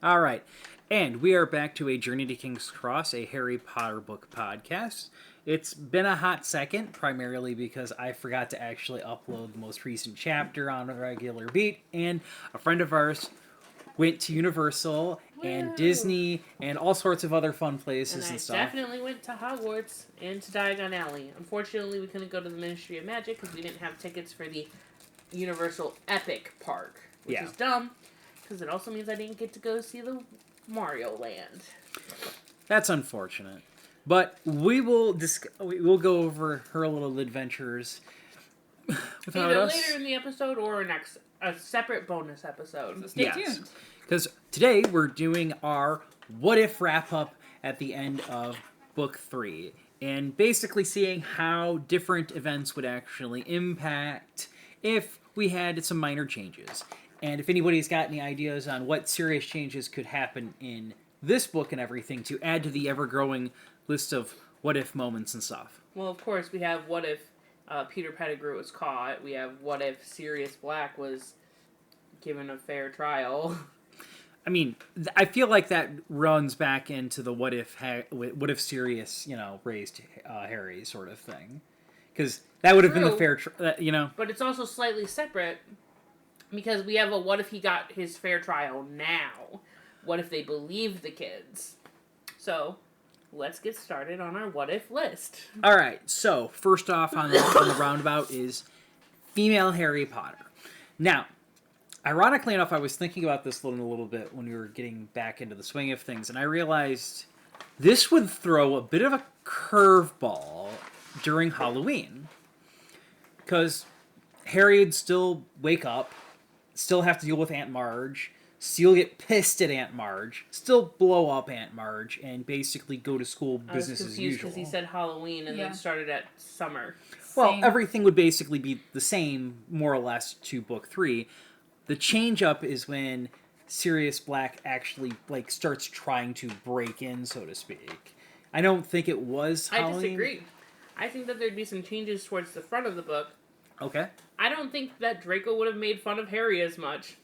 All right. And we are back to a Journey to King's Cross, a Harry Potter book podcast. It's been a hot second, primarily because I forgot to actually upload the most recent chapter on a regular beat, and a friend of ours went to Universal and Woo! Disney and all sorts of other fun places And I and stuff. definitely went to Hogwarts and to Diagon Alley. Unfortunately, we couldn't go to the Ministry of Magic because we didn't have tickets for the Universal Epic Park, which Yeah. is dumb because it also means I didn't get to go see the Mario Land. That's unfortunate. But we'll go over her little adventures without Either us. later in the episode or a separate bonus episode. So stay tuned. Because today we're doing our what if wrap up at the end of book 3. And basically seeing how different events would actually impact if we had some minor changes. And if anybody's got any ideas on what serious changes could happen in this book and everything to add to the ever-growing list of what if moments and stuff. Well, of course, we have what if Peter Pettigrew was caught. We have what if Sirius Black was given a fair trial. I mean, I feel like that runs back into the what if Sirius, raised Harry sort of thing. Because that would have been the fair, But it's also slightly separate because we have a what if he got his fair trial now? What if they believe the kids? So, let's get started on our what if list. All right, so first off on the roundabout is female Harry Potter. Now, ironically enough, I was thinking about this a little bit when we were getting back into the swing of things, and I realized this would throw a bit of a curveball during Halloween. Because Harry would still wake up, still have to deal with Aunt Marge, still get pissed at Aunt Marge, still blow up Aunt Marge, and basically go to school business as usual. I was confused because he said Halloween and then started at summer. Well, Same. everything would basically be the same, more or less, to book 3. The change-up is when Sirius Black actually, starts trying to break in, so to speak. I don't think it was Halloween. I disagree. I think that there'd be some changes towards the front of the book. Okay. I don't think that Draco would have made fun of Harry as much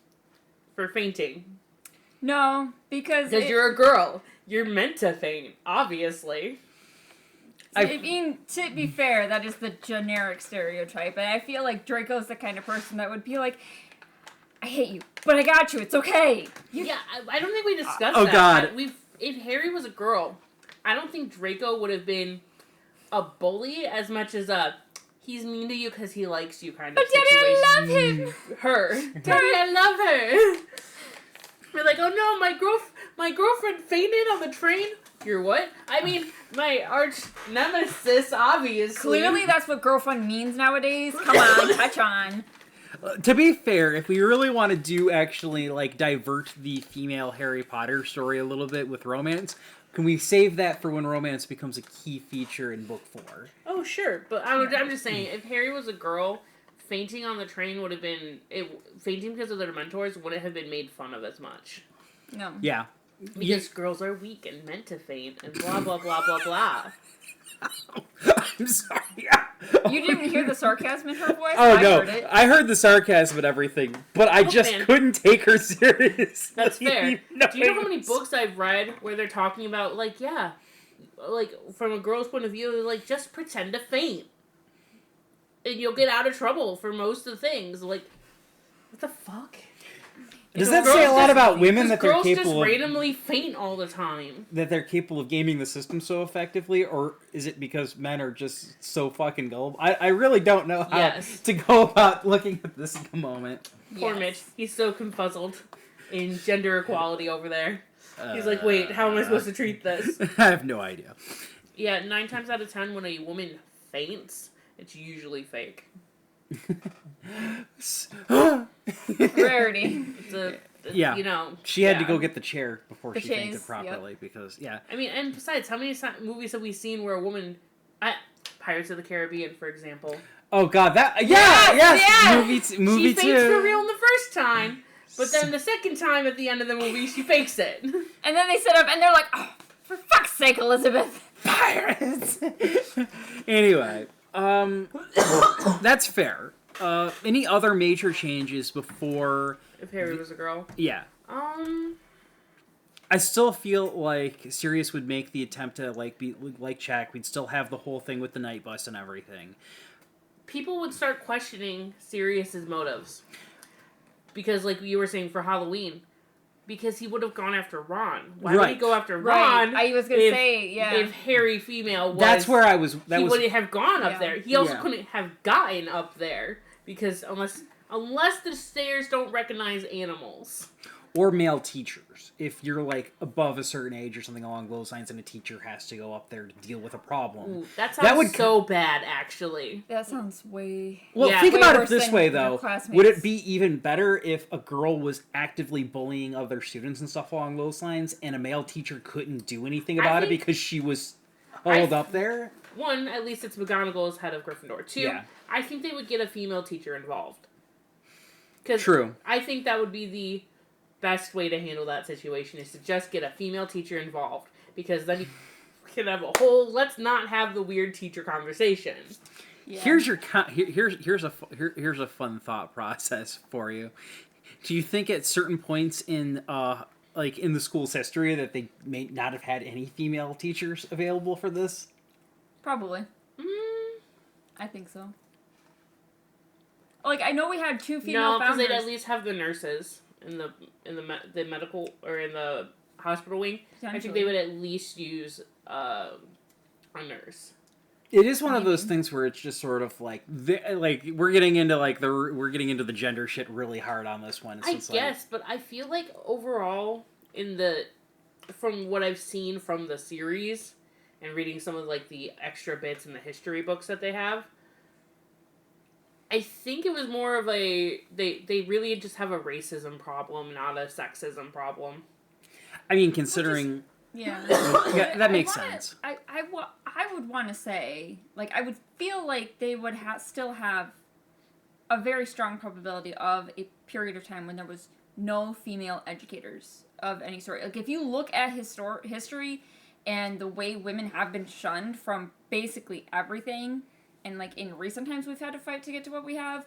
for fainting. No, because You're a girl. You're meant to faint, obviously. I mean, to be fair, that is the generic stereotype, and I feel like Draco's the kind of person that would be like, I hate you, but I got you, it's okay. Yeah, I don't think we discussed oh, that. God. If Harry was a girl, I don't think Draco would have been a bully as much as he's mean to you because he likes you kind of But Daddy, situation. I love him! Her. Daddy, I love her! We're like, oh no, my girlfriend fainted on the train. You're what? I mean, my arch nemesis, obviously. Clearly that's what girlfriend means nowadays. Come on, touch on. To be fair, if we really want to do actually, divert the female Harry Potter story a little bit with romance, can we save that for when romance becomes a key feature in book 4? Oh, sure. But I'm just saying, if Harry was a girl, fainting on the train would have been... fainting because of their mentors wouldn't have been made fun of as much. No. Yeah. Because girls are weak and meant to faint, and blah, blah, blah, blah, blah. I'm sorry. Yeah. You didn't hear the sarcasm in her voice? Oh, I no. heard it. I heard the sarcasm and everything, but I just man. couldn't take her seriously. That's fair. Do you know how many Nice. books I've read where they're talking about, from a girl's point of view, just pretend to faint. And you'll get out of trouble for most of the things. What the fuck? Does that say a lot about women that they're girls just capable of, randomly faint all the time? that they're capable of gaming the system so effectively, or is it because men are just so fucking gullible? I really don't know how Yes. to go about looking at this at the moment. Poor Yes. Mitch. He's so confuzzled in gender equality over there. He's like, wait, how am I supposed to treat this? I have no idea. Yeah, 9 times out of 10 when a woman faints, it's usually fake. Rarity. It's Yeah. She had to yeah. go get the chair before The she fainted chaise, properly because, yeah. I mean, and besides, how many movies have we seen where a woman... Pirates of the Caribbean, for example. Oh, God, that... Yes! Movie She two. faints for real in the first time, but then the second time at the end of the movie, she fakes it. And then they sit up and they're like, oh, for fuck's sake, Elizabeth. Pirates! Anyway, that's fair. Any other major changes before... If Harry was a girl. Yeah. I still feel like Sirius would make the attempt to be like Jack. We'd still have the whole thing with the night bus and everything. People would start questioning Sirius's motives. Because, like you were saying, for Halloween, because he would have gone after Ron. Why would he go after Ron? Right. I was gonna say, yeah. If Harry female was, that's where I was. He wouldn't have gone up there. He also Yeah. couldn't have gotten up there because unless the stairs don't recognize animals. Or male teachers. If you're above a certain age or something along those lines, and a teacher has to go up there to deal with a problem. Ooh, that sounds so bad, actually. That sounds way... Well, Yeah. think way about it worse this than way, your though. classmates. Would it be even better if a girl was actively bullying other students and stuff along those lines, and a male teacher couldn't do anything about it think- because she was hauled up there? One, at least it's McGonagall as head of Gryffindor. Two, Yeah. I think they would get a female teacher involved. 'Cause True. I think that would be the best way to handle that situation is to just get a female teacher involved. Because then you can have a whole, let's not have the weird teacher conversation. Yeah. Here's a fun thought process for you. Do you think at certain points in in the school's history that they may not have had any female teachers available for this? Probably. Mm, I think so. I know we had 2 female no, because founders. they'd at least have the nurses in the medical or in the hospital wing. I think they would at least use a nurse. It is one of those things where it's just sort of we're getting into the gender shit really hard on this one. I guess, but I feel like overall from what I've seen from the series and reading some of the extra bits in the history books that they have, I think it was more of they really just have a racism problem, not a sexism problem. I mean, considering Yeah. yeah, that makes I sense. I would want to say, I would feel like they would still have a very strong probability of a period of time when there was no female educators of any sort. If you look at history and the way women have been shunned from basically everything, and in recent times we've had to fight to get to what we have,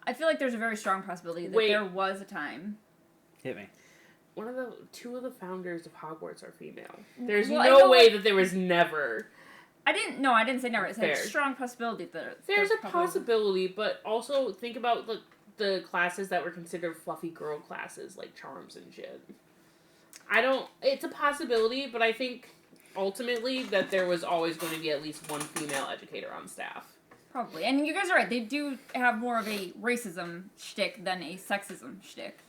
I feel like there's a very strong possibility that there was a time. Hit me. Two of the founders of Hogwarts are female. There's Well, no way that there was never. I didn't say never. I said Fair. strong possibility that There's a probably- possibility, but also think about the classes that were considered fluffy girl classes, like charms and shit. It's a possibility, but I think ultimately that there was always going to be at least one female educator on staff. Probably. And you guys are right. They do have more of a racism shtick than a sexism shtick.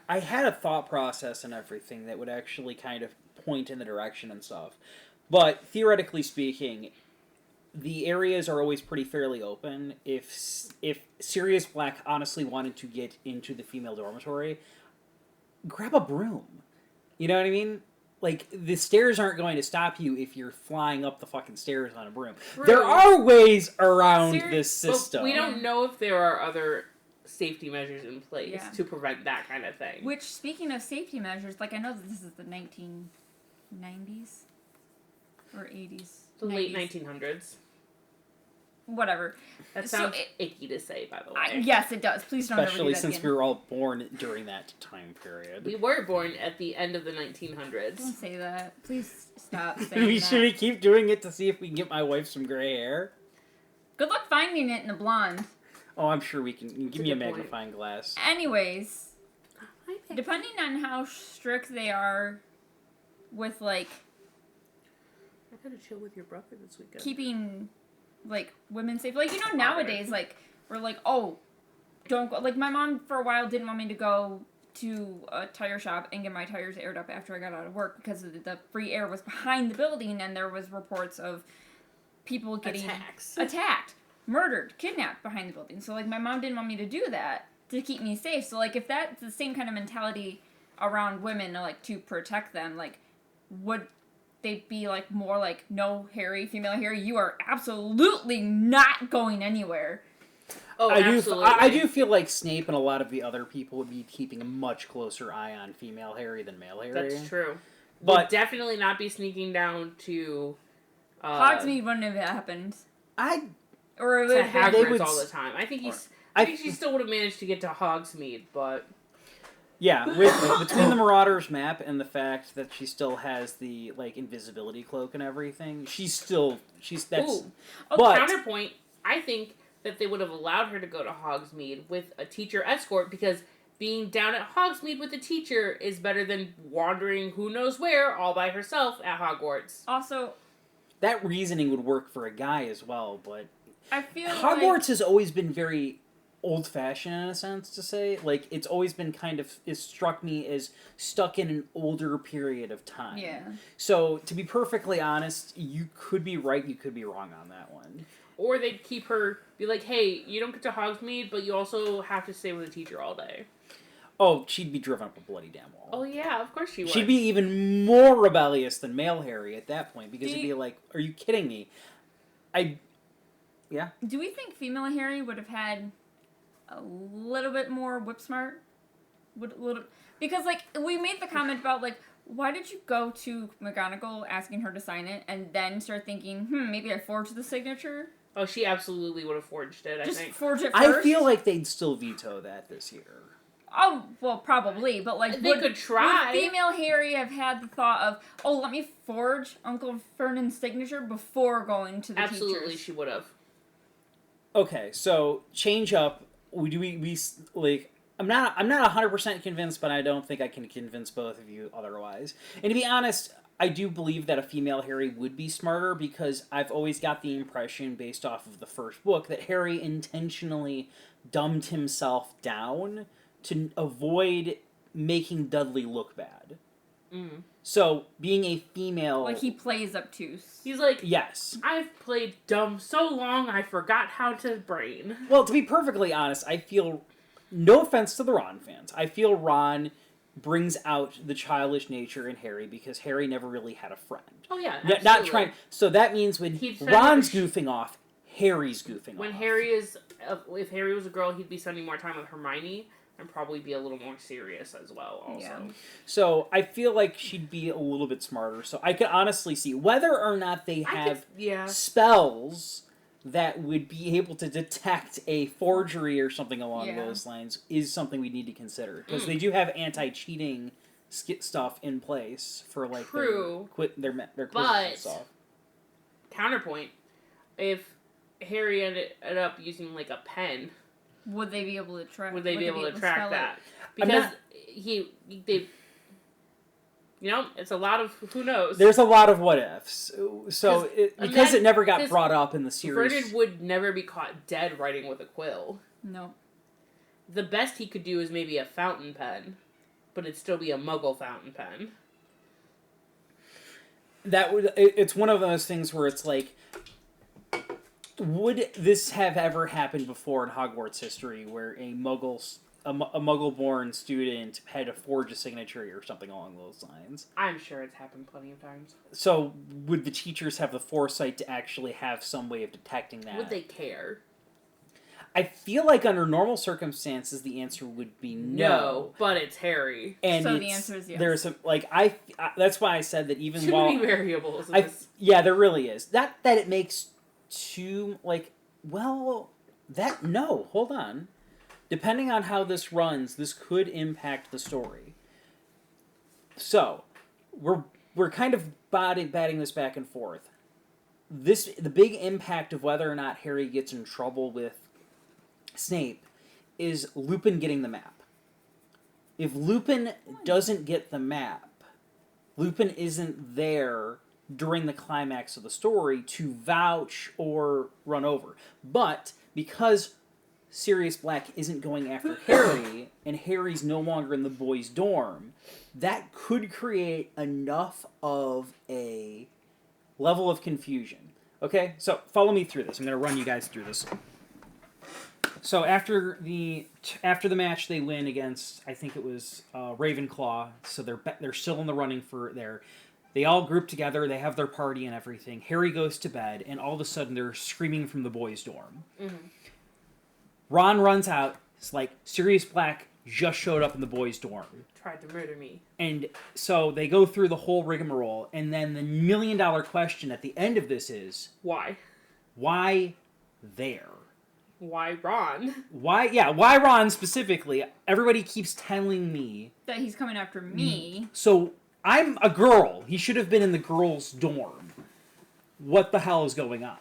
I had a thought process and everything that would actually kind of point in the direction and stuff. But theoretically speaking, the areas are always pretty fairly open. If Sirius Black honestly wanted to get into the female dormitory, grab a broom. You know what I mean? The stairs aren't going to stop you if you're flying up the fucking stairs on a broom. True. There are ways around this system. But we don't know if there are other safety measures in place Yeah. to prevent that kind of thing. Which, speaking of safety measures, I know that this is the 1990s or 80s. The late 90s. 1900s. Whatever. That So sounds icky to say, by the way. Yes, it does. Please don't ever do Especially that since again. we were all born during that time period. We were born at the end of the 1900s. Don't say that. Please stop saying that. Should we keep doing it to see if we can get my wife some gray hair? Good luck finding it in a blonde. Oh, I'm sure we can. Give me a good point. magnifying glass. Anyways, depending on how strict they are with, I gotta chill with your brother this weekend. keeping women safe. Nowadays, we're oh, don't go. My mom for a while didn't want me to go to a tire shop and get my tires aired up after I got out of work because the free air was behind the building and there was reports of people getting attacked, murdered, kidnapped behind the building. So my mom didn't want me to do that to keep me safe. So if that's the same kind of mentality around women to protect them, would they'd be more no Harry, female Harry, you are absolutely not going anywhere. Oh, absolutely. I do feel like Snape and a lot of the other people would be keeping a much closer eye on female Harry than male Harry. That's true. But Would definitely not be sneaking down to Hogsmeade wouldn't have happened. Or it to would have been Hagrid's all the time. I think she still would have managed to get to Hogsmeade, but Yeah, between the Marauders map and the fact that she still has the like invisibility cloak and everything, she's that's. Ooh. But Counterpoint, I think that they would have allowed her to go to Hogsmeade with a teacher escort because being down at Hogsmeade with a teacher is better than wandering who knows where all by herself at Hogwarts. Also, that reasoning would work for a guy as well, but I feel Hogwarts has always been very old-fashioned in a sense to say. Like, it's always been kind of, it struck me as stuck in an older period of time. Yeah. So, to be perfectly honest, you could be right, you could be wrong on that one. Or they'd keep her, be like, hey, you don't get to Hogsmeade, but you also have to stay with a teacher all day. Oh, she'd be driven up a bloody damn wall. Oh, yeah, of course she would. She'd be even more rebellious than male Harry at that point, because it'd be like, are you kidding me? Yeah? Do we think female Harry would have had a little bit more whip smart? Because, like, we made the comment about, like, why did you go to McGonagall asking her to sign it and then start thinking, maybe I forged the signature? Oh, she absolutely would have forged it, I think. Forge it first? I feel like they'd still veto that this year. Oh, well, probably, but, like, They could try. Would female Harry have had the thought of, oh, let me forge Uncle Vernon's signature before going to the Absolutely, teachers? she would have. Okay, so change up. I'm not 100% convinced, but I don't think I can convince both of you otherwise. And to be honest, I do believe that a female Harry would be smarter because I've always got the impression, based off of the first book, that Harry intentionally dumbed himself down to avoid making Dudley look bad. Mm. So, being a female... Like, he plays obtuse. He's like, yes. I've played dumb so long I forgot how to brain. Well, to be perfectly honest, I feel... No offense to the Ron fans. I feel Ron brings out the childish nature in Harry because Harry never really had a friend. Oh, yeah, Not absolutely. trying... So that means when He'd spend Ron's more goofing off, Harry's goofing When off. Harry is... if Harry was a girl, he'd be spending more time with Hermione and probably be a little more serious as well, also. Yeah. So I feel like she'd be a little bit smarter. So I could honestly see whether or not they have spells that would be able to detect a forgery or something along those lines is something we need to consider. Because they do have anti-cheating stuff in place for, like, True. their quizzes But, and stuff. Counterpoint, if Harry ended up using, like, a pen... Would they be able to track? Would they be able to track spell that? it? Because they, you know, it's a lot of who knows. There's a lot of what ifs. So because it never got because brought up in the series. Vernon would never be caught dead writing with a quill. No. The best he could do is maybe a fountain pen, but it'd still be a Muggle fountain pen. It's one of those things where it's like, would this have ever happened before in Hogwarts history, where a Muggle-born student had to forge a signature or something along those lines? I'm sure it's happened plenty of times. So, would the teachers have the foresight to actually have some way of detecting that? Would they care? I feel like under normal circumstances, the answer would be no. But it's Harry. And so the answer is yes. There's some, like, that's why I said that even Too many variables. Yeah, there really is. That it makes too, like, well, no, hold on. Depending on how this runs, this could impact the story. So, we're kind of batting this back and forth. The big impact of whether or not Harry gets in trouble with Snape is Lupin getting the map. If Lupin doesn't get the map, Lupin isn't there during the climax of the story to vouch or run over. But because Sirius Black isn't going after Harry, and Harry's no longer in the boys' dorm, that could create enough of a level of confusion. Okay, so follow me through this. I'm going to run you guys through this. So after the match, they win against, I think it was Ravenclaw. So they're still in the running for there. They all group together. They have their party and everything. Harry goes to bed, and all of a sudden they're screaming from the boys' dorm. Mm-hmm. Ron runs out. It's like, Sirius Black just showed up in the boys' dorm. Tried to murder me. And so they go through the whole rigmarole, and then the $1,000,000 question at the end of this is... Why? Why there? Why Ron? Why Ron specifically? Everybody keeps telling me. That he's coming after me. So, I'm a girl. He should have been in the girls' dorm. What the hell is going on?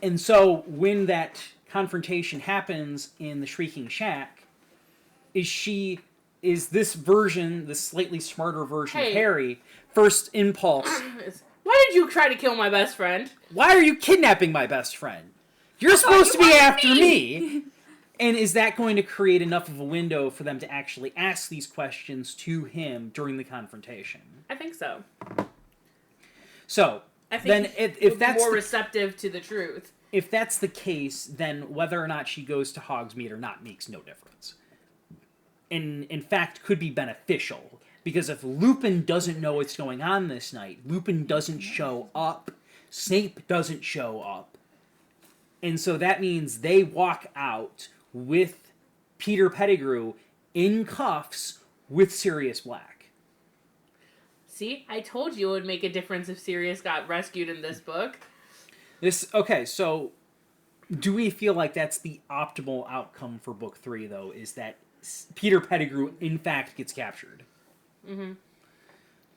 And so, when that confrontation happens in the Shrieking Shack, is this version, this slightly smarter version of Harry, first impulse, why did you try to kill my best friend? why are you kidnapping my best friend? You're supposed to be after me! And is that going to create enough of a window for them to actually ask these questions to him during the confrontation? I think so. So, I think then if that's more receptive to the truth. If that's the case, then whether or not she goes to Hogsmeade or not makes no difference. And in fact, could be beneficial. Because if Lupin doesn't know what's going on this night, Lupin doesn't show up, Snape doesn't show up, and so that means they walk out with Peter Pettigrew in cuffs with Sirius Black. See, I told you it would make a difference if Sirius got rescued in this book. Okay, so do we feel like that's the optimal outcome for Book 3, though, is that Peter Pettigrew, in fact, gets captured? Mm-hmm.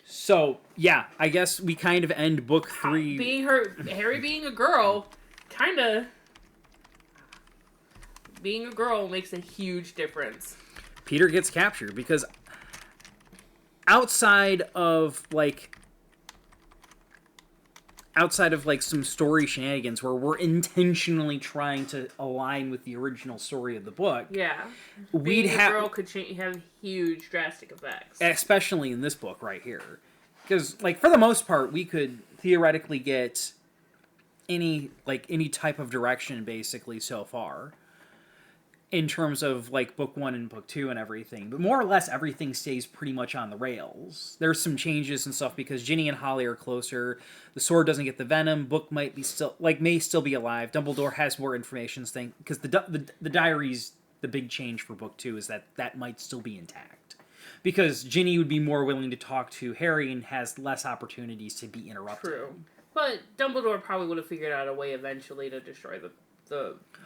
So, yeah, I guess we kind of end Book 3... Harry being a girl, kinda... Being a girl makes a huge difference. Peter gets captured, because outside of, like, some story shenanigans where we're intentionally trying to align with the original story of the book. Yeah. We'd Being a girl could have huge drastic effects. Especially in this book right here. Because, like, for the most part, we could theoretically get any type of direction, basically, so far. In terms of, like, Book 1 and Book 2 and everything. But more or less, everything stays pretty much on the rails. There's some changes and stuff because Ginny and Holly are closer. The sword doesn't get the venom. Book may still be alive. Dumbledore has more information thing because the diary's the big change for Book 2 is that might still be intact. Because Ginny would be more willing to talk to Harry and has less opportunities to be interrupted. True. But Dumbledore probably would have figured out a way eventually to destroy the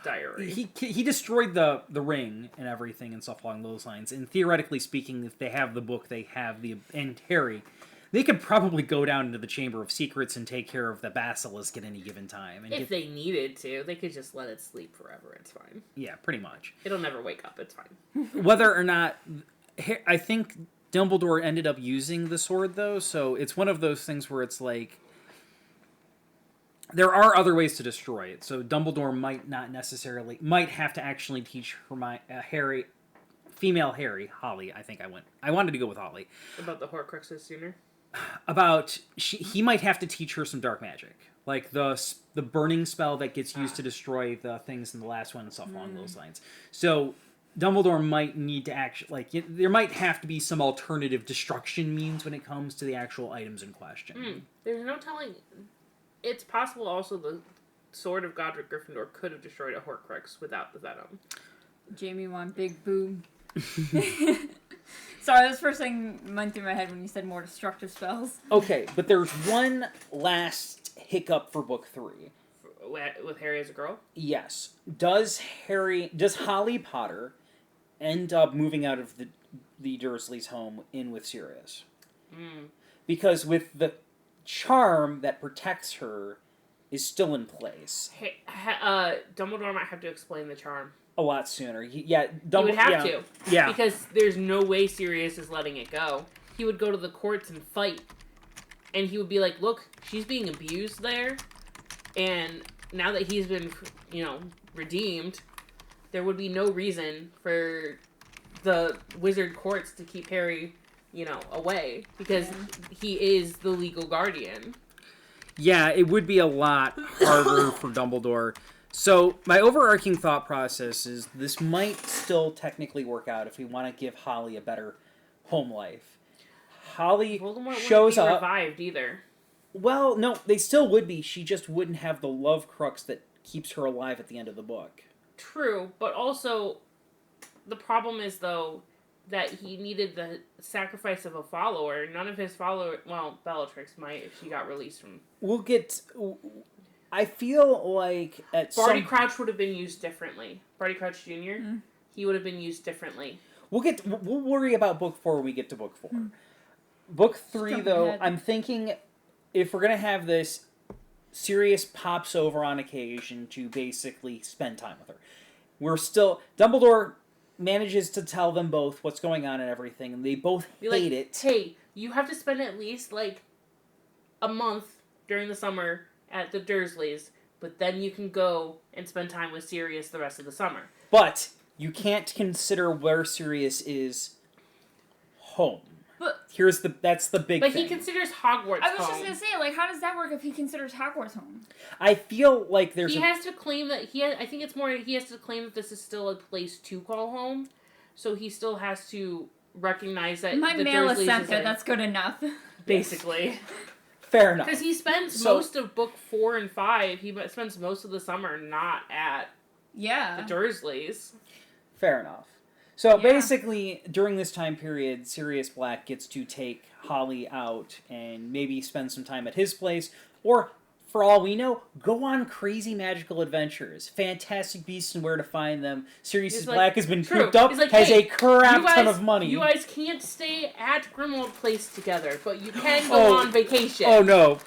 diary. He destroyed the ring and everything and stuff along those lines. And theoretically speaking, if they have the book, and Harry, they could probably go down into the Chamber of Secrets and take care of the basilisk at any given time. And if they needed to, they could just let it sleep forever. It's fine. Yeah, pretty much. It'll never wake up. It's fine. Whether or not, I think Dumbledore ended up using the sword though, so it's one of those things where it's like. There are other ways to destroy it, so Dumbledore might have to actually teach Harry, female Harry, Holly, I wanted to go with Holly. About the Horcruxes sooner? He might have to teach her some dark magic. Like the burning spell that gets used to destroy the things in the last one and stuff along those lines. So Dumbledore might need to there might have to be some alternative destruction means when it comes to the actual items in question. There's no telling... It's possible also the sword of Godric Gryffindor could have destroyed a Horcrux without the venom. Jamie won big boom. Sorry, this first thing went through my head when you said more destructive spells. Okay, but there's one last hiccup for Book 3. With Harry as a girl? Yes. Does Holly Potter end up moving out of the Dursleys' home in with Sirius? Because with the charm that protects her is still in place. Dumbledore might have to explain the charm. A lot sooner. He would have to. Yeah. Because there's no way Sirius is letting it go. He would go to the courts and fight. And he would be like, look, she's being abused there. And now that he's been, redeemed, there would be no reason for the wizard courts to keep Harry away, because he is the legal guardian. Yeah, it would be a lot harder for Dumbledore. So, my overarching thought process is this might still technically work out if we want to give Holly a better home life. Holly Voldemort shows wouldn't be up... revived either. Well, no, they still would be. She just wouldn't have the love crux that keeps her alive at the end of the book. True, but also, the problem is, though, that he needed the sacrifice of a follower. None of his followers... Well, Bellatrix might if she got released from... I feel like at Barty some... Crouch would have been used differently. Barty Crouch Jr. He would have been used differently. We'll worry about book 4 when we get to book 4. Book 3, Jumping though, ahead. I'm thinking if we're gonna have this, Sirius pops over on occasion to basically spend time with her. Dumbledore manages to tell them both what's going on and everything, and they both Be like, hate it. hey, you have to spend at least, like, a month during the summer at the Dursleys, but then you can go and spend time with Sirius the rest of the summer. But you can't consider where Sirius is home. But That's the big But thing. he considers Hogwarts I was home. just gonna say, like, how does that work if he considers Hogwarts home? I feel like there's He has to claim that I think it's more he has to claim that this is still a place to call home, so he still has to recognize that My the mail Dursleys is sent is there. a- That's good enough. basically. fair enough. Because he spends So- most of book 4 and 5. He spends most of the summer not at Yeah. the Dursleys. Fair enough. So Yeah. basically, during this time period, Sirius Black gets to take Holly out and maybe spend some time at his place, or, for all we know, go on crazy magical adventures. Fantastic Beasts and Where to Find Them. Sirius He's like, Black has been true. cooped up, He's like, has hey, a crap you guys, ton of money. You guys can't stay at Grimmauld Place together, but you can go on vacation. Oh no.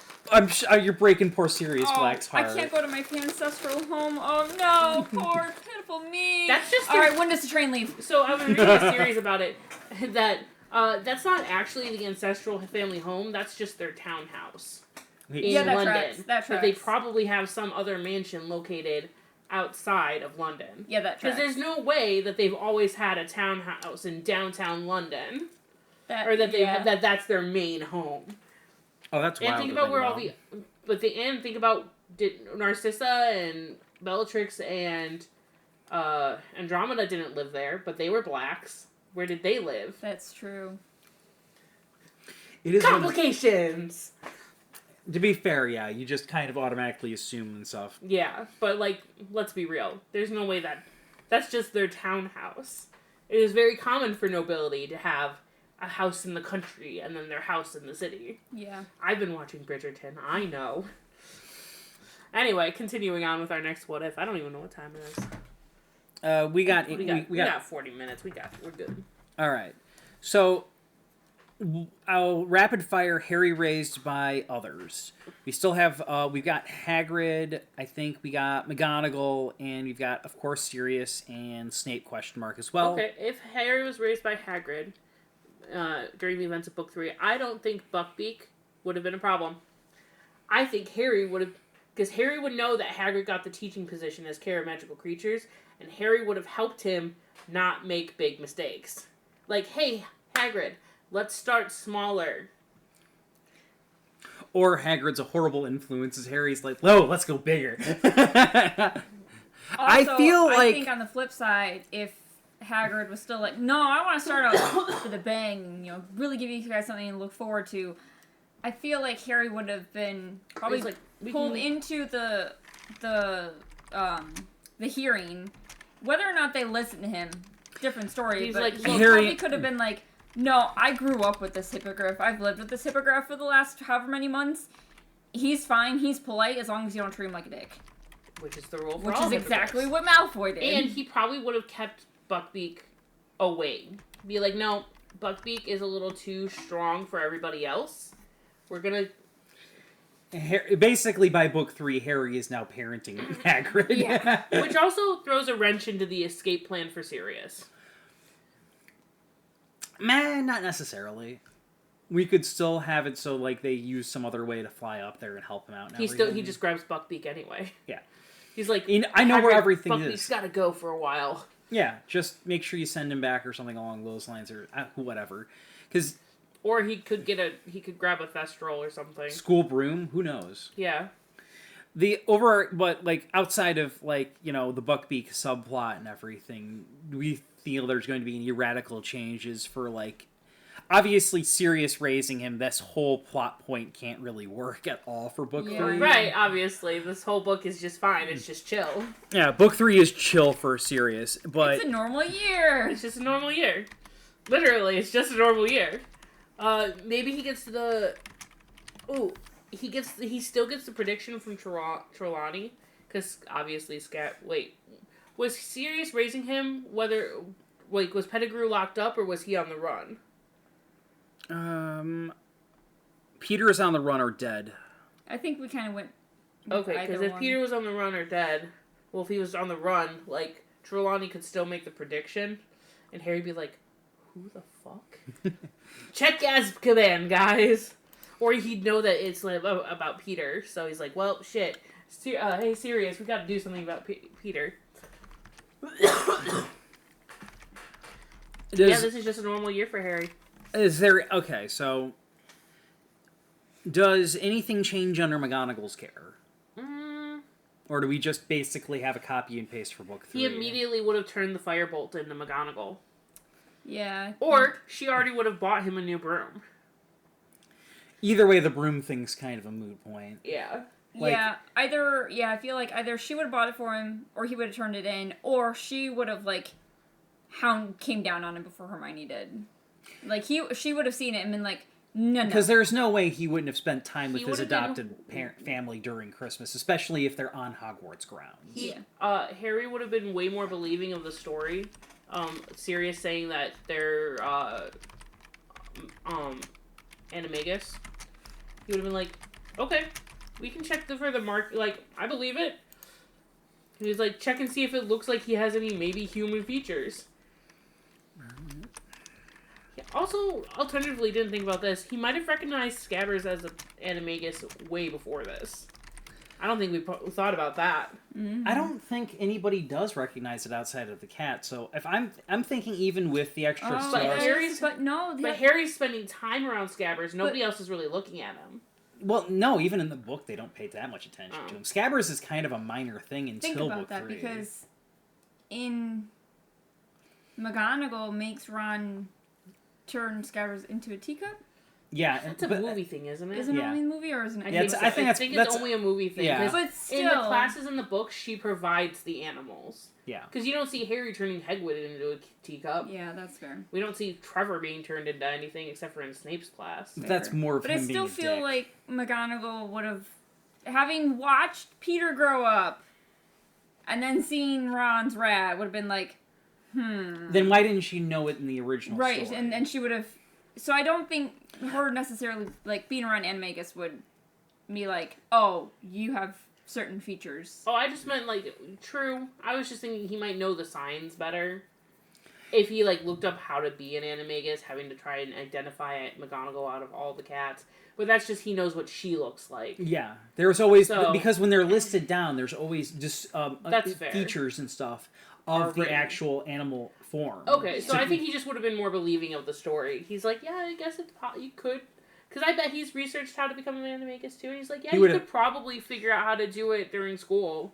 You're breaking poor Sirius Oh, Black's I heart. can't go to my ancestral home. Oh no, poor pitiful me. That's just all right. When does the train leave? So I was reading a series about it that that's not actually the ancestral family home. That's just their townhouse in Yeah, that London. tracks. That But they tracks. probably have some other mansion located outside of London. Yeah, that Because tracks. there's no way that they've always had a townhouse in downtown London, That, or that they yeah. that's their main home. Oh, that's wild. And think to about where all the, think about Narcissa and Bellatrix and Andromeda didn't live there, but they were blacks. Where did they live? That's true. It is Complications. to be fair, yeah, you just kind of automatically assume and stuff. Yeah, but like, let's be real. There's no way that's just their townhouse. It is very common for nobility to have a house in the country and then their house in the city. Yeah. I've been watching Bridgerton. I know. Anyway, continuing on with our next what if. I don't even know what time it is. We got We got 40 minutes. We're good. All right. So I'll rapid fire Harry raised by others. We still have we've got Hagrid, I think we got McGonagall, and we've got, of course, Sirius and Snape question mark as well. Okay, if Harry was raised by Hagrid during the events of Book 3, I don't think Buckbeak would have been a problem. I think Harry would have, because Harry would know that Hagrid got the teaching position as care of magical creatures, and Harry would have helped him not make big mistakes. Like, hey, Hagrid, let's start smaller. Or Hagrid's a horrible influence as Harry's like, no, let's go bigger. I Also, feel I like... think on the flip side, if Hagrid was still like, no, I want to start out with a bang, and, you know, really give you guys something to look forward to, I feel like Harry would have been probably He's like, we pulled can- into the hearing. Whether or not they listen to him, different story. He's but like, he Harry- probably could have been like, no, I grew up with this hippogriff. I've lived with this hippogriff for the last however many months. He's fine. He's polite as long as you don't treat him like a dick. Which is the rule for Which all is exactly hippogriffs. what Malfoy did. And he probably would have kept Buckbeak away. Be like, no, Buckbeak is a little too strong for everybody else. We're gonna... Basically, by book 3, Harry is now parenting Hagrid. Yeah. Which also throws a wrench into the escape plan for Sirius. Man, not necessarily. We could still have it so like they use some other way to fly up there and help him out. And He everything. just grabs Buckbeak anyway. Yeah. He's like, I know where "Hagrid, everything Buckbeak's is. gotta go for a while. Yeah, just make sure you send him back or something along those lines or whatever. Because Or he could grab a Thestral or something. school broom, who knows? Yeah. But like outside of like the Buckbeak subplot and everything, we feel there's going to be any radical changes for like. Obviously, Sirius raising him, this whole plot point can't really work at all for book Yeah. 3. Right, obviously. This whole book is just fine. It's just chill. Yeah, book 3 is chill for Sirius, but it's a normal year. It's just a normal year. Literally, it's just a normal year. Maybe he gets to the... Ooh, he still gets the prediction from Trelawney, because obviously was Sirius raising him? Whether was Pettigrew locked up or was he on the run? Peter is on the run or dead. I think we kind of went. Okay, because if Peter was on the run or dead, well, if he was on the run, like Trelawney could still make the prediction, and Harry'd be like, "Who the fuck?" Check Azkaban, guys. Or he'd know that it's about Peter, so he's like, well, shit. Hey, Sirius, we gotta do something about Peter. Yeah, this is just a normal year for Harry. Is there... Okay, so... Does anything change under McGonagall's care? Or do we just basically have a copy and paste for book 3? He immediately would have turned the firebolt into McGonagall. Yeah. Or she already would have bought him a new broom. Either way, the broom thing's kind of a moot point. Yeah. Like, I feel like either she would have bought it for him, or he would have turned it in, or she would have, like, came down on him before Hermione did. Like, she would have seen it and been like, no. Because there's no way he wouldn't have spent time with He his would have adopted family during Christmas, especially if they're on Hogwarts grounds. Harry would have been way more believing of the story. Sirius saying that they're, Animagus. He would have been like, okay, we can check for the mark. Like, I believe it. He was like, check and see if it looks like he has any maybe human features. Yeah, also, alternatively, didn't think about this. He might have recognized Scabbers as an Animagus way before this. I don't think we thought about that. Mm-hmm. I don't think anybody does recognize it outside of the cat. So if I'm thinking even with the extra Oh, stars, But Harry's spending time around Scabbers. Nobody else is really looking at him. well, no, even in the book they don't pay that much attention to him. Scabbers is kind of a minor thing until think about book that 3. because in McGonagall makes Ron turn Scabbers into a teacup. Yeah, It's a movie thing, isn't it? Is it only a movie or is it? I think it's only a movie thing. Yeah. But still, In the classes in the book, she provides the animals. Yeah. Because you don't see Harry turning Hagrid into a teacup. Yeah, that's fair. We don't see Trevor being turned into anything except for in Snape's class. That's more of But him I still being a feel dick. like McGonagall would have, having watched Peter grow up, and then seeing Ron's rat, would have been like, Then why didn't she know it in the original right, story? and she would have. So I don't think her necessarily like being around Animagus would be like, oh, you have certain features. Oh, I just meant, like, true. I was just thinking he might know the signs better. If he, like, looked up how to be an Animagus, having to try and identify McGonagall out of all the cats. But that's just he knows what she looks like. Yeah, there's always So- because when they're listed down, there's always just That's fair. features and stuff of the written. actual animal form. Okay, so I think he just would have been more believing of the story. He's like, yeah, I guess you could. Because I bet he's researched how to become an Animagus too. And he's like, yeah, you could probably figure out how to do it during school.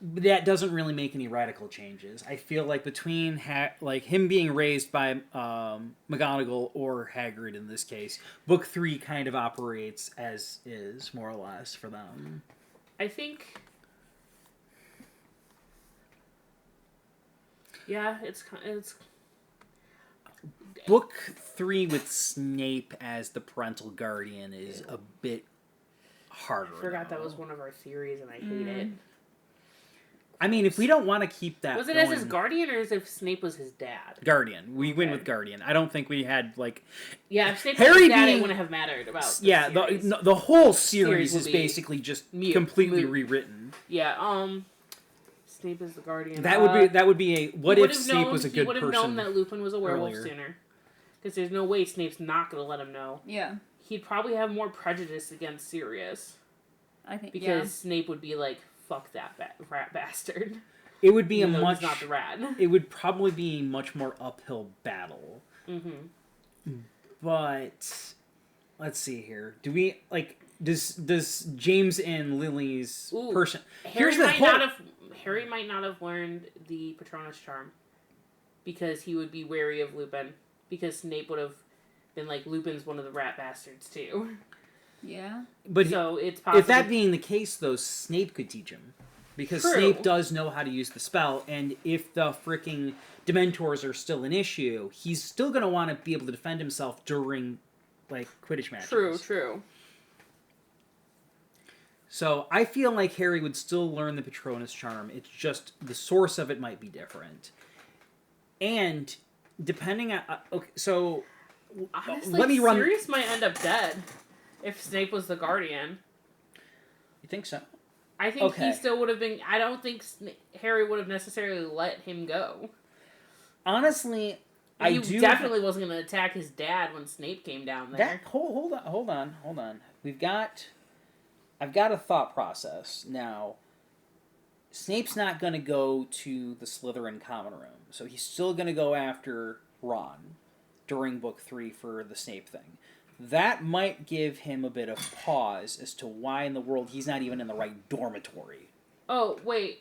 that doesn't really make any radical changes. I feel like between like him being raised by McGonagall or Hagrid in this case, book 3 kind of operates as is more or less for them. I think. Yeah, it's Book 3 with Snape as the parental guardian is a bit harder. I forgot that though. was one of our theories, and I hate it. I mean, if we don't want to keep that, Was it going, as his guardian or as if Snape was his dad? Guardian? We win with Guardian. I don't think we had like. Yeah, if Snape Harry was his dad, being- it wouldn't have mattered about. Yeah, series. the whole series Series will is be basically just mute, completely moot. rewritten. Yeah. Snape is the guardian. That would be a what if Snape was a good He would have known person? that Lupin was a werewolf earlier. sooner. Because there's no way Snape's not going to let him know. Yeah, He'd probably have more prejudice against Sirius. I think Because Snape would be like, fuck that rat bastard. It would be Even a though much. he's not the rat. It would probably be a much more uphill battle. Mm-hmm. But let's see here. Do we like? Does James and Lily's Ooh. person? Harry Here's the whole. Harry might not have learned the Patronus charm. Because he would be wary of Lupin. Because Snape would have been like, Lupin's one of the rat bastards too. yeah. But So it's possible. if that being the case, though, Snape could teach him. Because True. Snape does know how to use the spell, and if the freaking Dementors are still an issue, he's still going to want to be able to defend himself during, like, Quidditch matches. True. So I feel like Harry would still learn the Patronus charm. It's just the source of it might be different. And depending on okay, so Honestly, let me run. Sirius might end up dead if Snape was the guardian. You think so? I think Okay. he still would have been. I don't think Harry would have necessarily let him go. Honestly, I He do definitely wasn't going to attack his dad when Snape came down there. that. Hold on. I've got a thought process now. Snape's not going to go to the Slytherin common room, so he's still going to go after Ron during book 3 for the Snape thing. That might give him a bit of pause as to why in the world he's not even in the right dormitory. Oh, wait.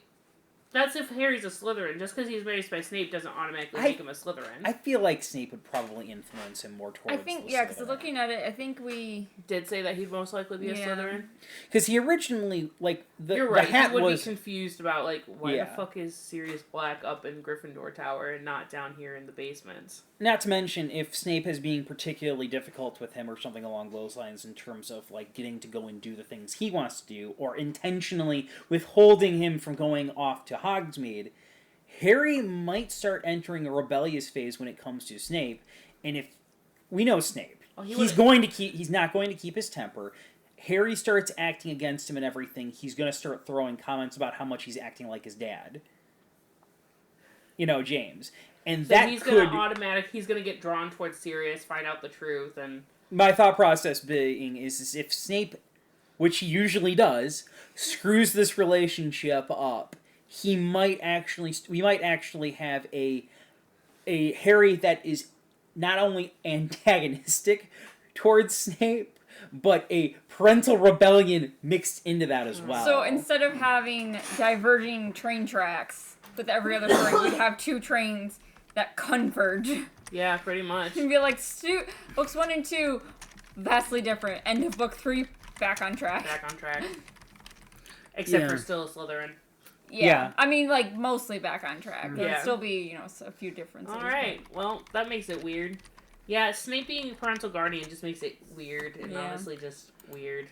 That's if Harry's a Slytherin. Just because he's raised by Snape doesn't automatically make him a Slytherin. I feel like Snape would probably influence him more towards I think, the yeah, because Slytherin. looking at it, I think we... Did say that he'd most likely be a Yeah. Slytherin. Because he originally, like, You're right. the hat He would was... be confused about, like, why Yeah. the fuck is Sirius Black up in Gryffindor Tower and not down here in the basements? Not to mention, if Snape is being particularly difficult with him or something along those lines in terms of, like, getting to go and do the things he wants to do, or intentionally withholding him from going off to Hogsmeade, Harry might start entering a rebellious phase when it comes to Snape, and if... We know Snape. Oh, He's not going to keep his temper. Harry starts acting against him and everything. He's going to start throwing comments about how much he's acting like his dad. You know, James. And So that he's could... he's gonna get drawn towards Sirius, find out the truth, and... My thought process being is if Snape, which he usually does, screws this relationship up, we might actually have a Harry that is not only antagonistic towards Snape, but a parental rebellion mixed into that as well. So instead of having diverging train tracks with every other story, we'd have 2 trains that converge. Yeah, pretty much. And be like, books 1 and 2, vastly different. End of book 3, back on track. Back on track. Except Yeah. for still a Slytherin. Yeah. I mean, like, mostly back on track. There'd Yeah. still be, a few differences. Alright, well, that makes it weird. Yeah, Snape being parental guardian just makes it weird, and Yeah. honestly just weird.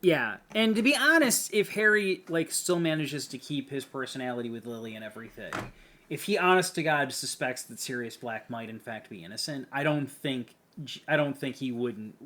Yeah, and to be honest, if Harry, like, still manages to keep his personality with Lily and everything, if he honest to God suspects that Sirius Black might in fact be innocent, I don't think he wouldn't.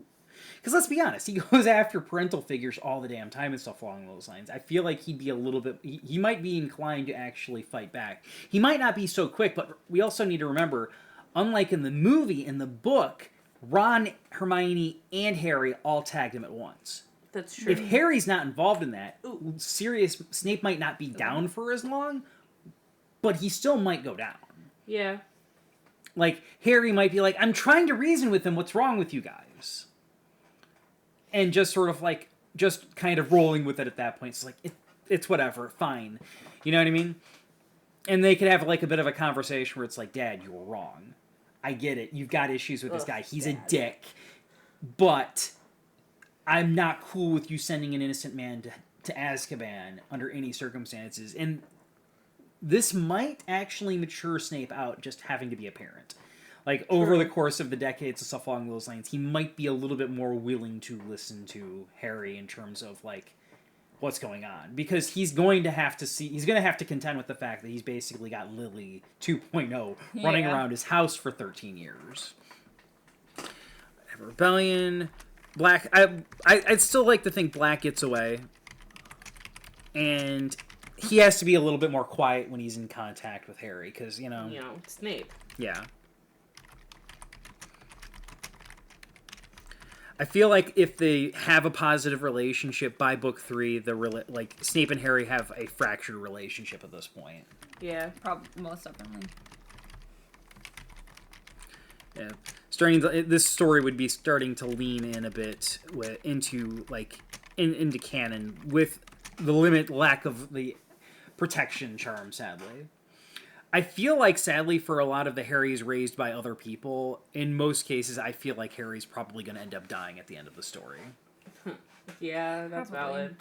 Because let's be honest, he goes after parental figures all the damn time and stuff along those lines. I feel like he'd be a little bit... He might be inclined to actually fight back. He might not be so quick, but we also need to remember, unlike in the movie, in the book, Ron, Hermione, and Harry all tagged him at once. That's true. If Harry's not involved in that, Snape might not be down for as long, but he still might go down. Yeah. Like, Harry might be like, I'm trying to reason with him, what's wrong with you guys? And just sort of like, just kind of rolling with it at that point. It's like, it's whatever, fine. You know what I mean? And they could have like a bit of a conversation where it's like, Dad, you were wrong. I get it. You've got issues with this guy. He's Dad. a dick. But I'm not cool with you sending an innocent man to Azkaban under any circumstances. And this might actually mature Snape out just having to be a parent. Like, over the course of the decades and stuff along those lines, he might be a little bit more willing to listen to Harry in terms of, like, what's going on. Because he's going to have to contend with the fact that he's basically got Lily 2.0 running Yeah. around his house for 13 years. Rebellion. Black. I'd still like to think Black gets away. And he has to be a little bit more quiet when he's in contact with Harry, because, Snape. yeah. I feel like if they have a positive relationship by book 3, Snape and Harry have a fractured relationship at this point. Yeah. Probably, most definitely. Yeah, this story would be starting to lean in a bit into canon with the lack of the protection charm. Sadly, I feel like for a lot of the Harrys raised by other people, in most cases, I feel like Harry's probably going to end up dying at the end of the story. Yeah, that's Probably. valid.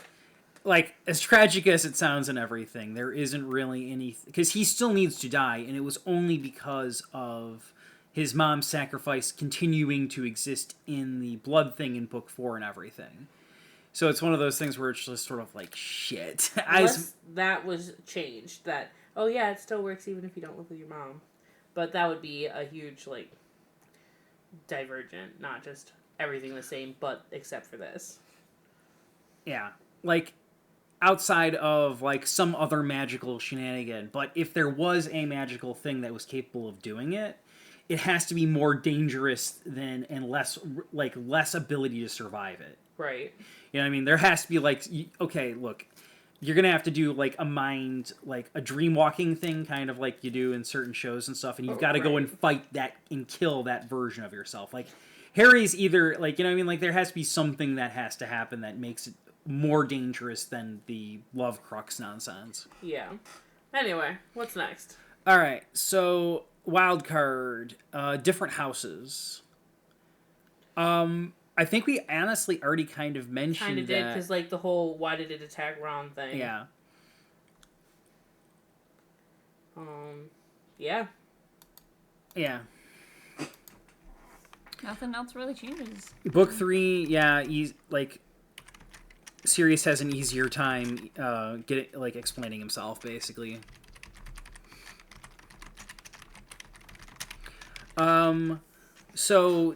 Like, as tragic as it sounds and everything, there isn't really any... Because he still needs to die, and it was only because of his mom's sacrifice continuing to exist in the blood thing in book 4 and everything. So it's one of those things where it's just sort of like, shit. Unless that was changed. That, oh yeah, it still works even if you don't live with your mom. But that would be a huge, like, divergent. Not just everything the same, but except for this. Yeah. Like, outside of, like, some other magical shenanigan. But if there was a magical thing that was capable of doing it, it has to be more dangerous than, and less ability to survive it. Right. You know what I mean? There has to be, like, okay, look, you're gonna have to do, like, a dream walking thing, kind of like you do in certain shows and stuff, and you've got to go and fight that and kill that version of yourself. Like, Harry's either, like, you know what I mean? Like, there has to be something that has to happen that makes it more dangerous than the love crux nonsense. Yeah. Anyway, what's next? All right, so wild card, different houses. I think we honestly already kind of mentioned Kind of did, because, like, the whole why did it attack Ron thing. Yeah. Yeah. Yeah. Nothing else really changes. Book 3, yeah, Sirius has an easier time explaining himself, basically. So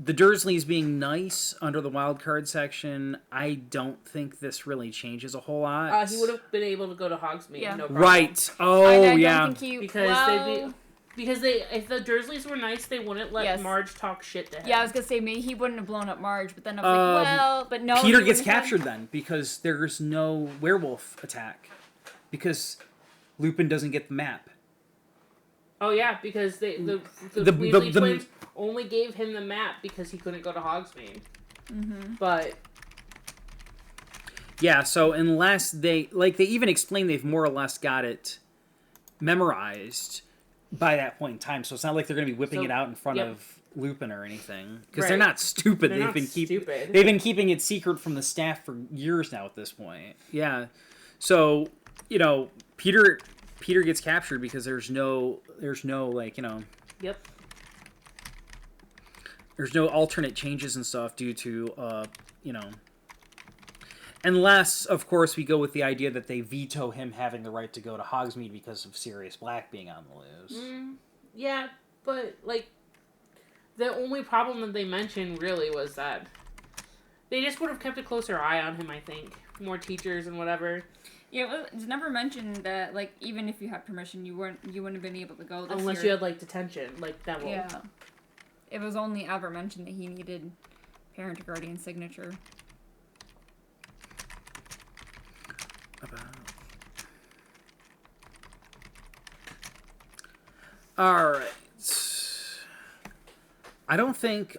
the Dursleys being nice under the wild card section, I don't think this really changes a whole lot. He would have been able to go to Hogsmeade. Yeah. No problem. Right. Oh, I don't yeah. think he, Because well, if the Dursleys were nice, they wouldn't let Yes. Marge talk shit to him. yeah, I was gonna say maybe he wouldn't have blown up Marge, but then I was like, well, but no. Peter he gets wouldn't have. captured then because there's no werewolf attack. Because Lupin doesn't get the map. Oh yeah, because the The- Weasley the- twins only gave him the map because he couldn't go to Hogsmeade. Mm-hmm. But Yeah, so unless they even explain they've more or less got it memorized by that point in time, so it's not like they're going to be whipping it out in front of Lupin or anything, because they're Right. not stupid. They're not stupid. They've been keeping it secret from the staff for years now at this point. Yeah, so Peter gets captured because there's no yep. there's no alternate changes and stuff due to unless, of course, we go with the idea that they veto him having the right to go to Hogsmeade because of Sirius Black being on the loose. Yeah, but like the only problem that they mentioned really was that they just would have kept a closer eye on him. I think more teachers and whatever. Yeah, it's never mentioned that, like, even if you had permission, you wouldn't have been able to go this Unless year. you had like detention, like Neville. Yeah. It was only ever mentioned that he needed parent or guardian signature. All right. I don't think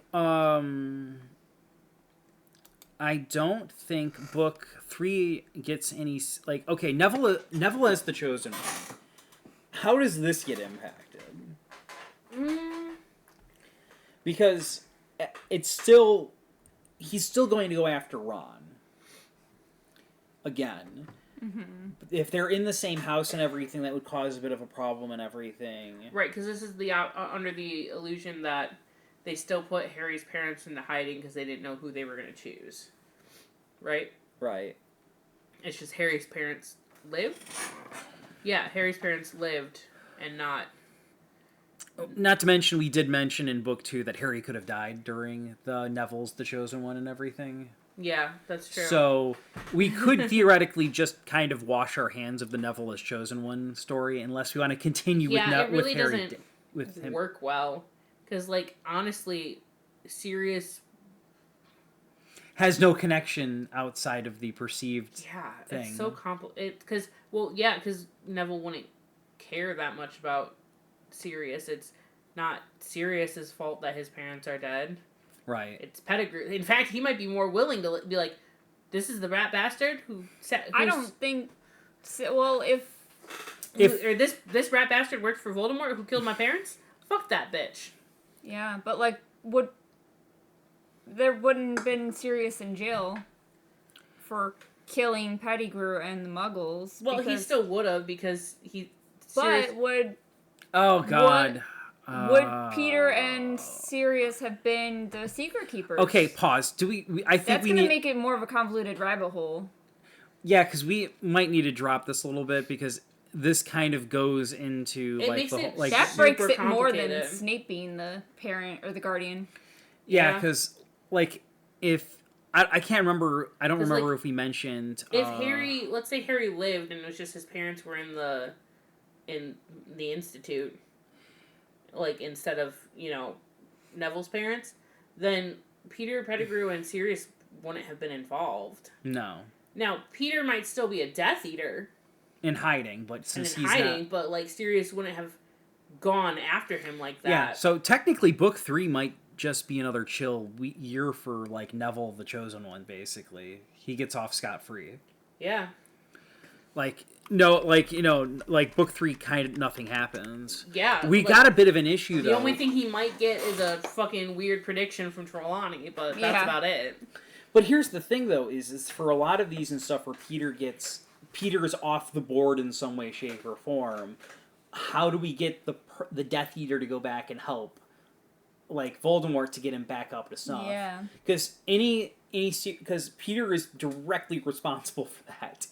book 3 gets any okay, Neville as the chosen one. How does this get impacted? Because he's still going to go after Ron again. If they're in the same house and everything, that would cause a bit of a problem and everything. Right, because this is the under the illusion that they still put Harry's parents into hiding because they didn't know who they were going to choose. Right? Right. It's just Harry's parents lived? Yeah, Harry's parents lived and not... Not to mention, we did mention in book 2 that Harry could have died during the Neville's the Chosen One and everything. Yeah, that's true. So we could theoretically just kind of wash our hands of the Neville as Chosen One story, unless we want to continue it really with Harry doesn't with him. work well. Because, like, honestly, Sirius... has no connection outside of the perceived thing. It's so complicated. Because Neville wouldn't care that much about Sirius. It's not Sirius's fault that his parents are dead. Right. It's Pettigrew. In fact, he might be more willing to be like, this is the rat bastard I don't think... Well, if or this rat bastard worked for Voldemort who killed my parents? Fuck that bitch. Yeah, but, like, there wouldn't have been Sirius in jail for killing Pettigrew and the Muggles. Well, he still would have because he... But would... Oh, God. Would Peter and Sirius have been the secret keepers? Okay, pause. I think That's we gonna need. make it more of a convoluted rabbit hole. Yeah, because we might need to drop this a little bit because this kind of goes into It like makes the whole, it like That super breaks it more than complicated. Snape being the parent or the guardian. yeah, Yeah. because like if I can't remember, I don't 'Cause, remember like, if we mentioned If Harry, let's say Harry lived and it was just his parents were in the institute, like instead of Neville's parents, then Peter Pettigrew and Sirius wouldn't have been involved. no Now Peter might still be a Death Eater in hiding, but and since in he's hiding, not, but like Sirius wouldn't have gone after him like that. yeah. So technically, book 3 might just be another chill year for like Neville, the Chosen One. Basically, he gets off scot-free. Yeah. Like no, like book 3, kind of nothing happens. Yeah. We like, got a bit of an issue the though. only thing he might get is a fucking weird prediction from Trelawney, but that's Yeah. about it. But here's the thing, though, is for a lot of these and stuff where Peter's off the board in some way, shape, or form. How do we get the Death Eater to go back and help, like Voldemort, to get him back up to snuff? Yeah. Because because Peter is directly responsible for that.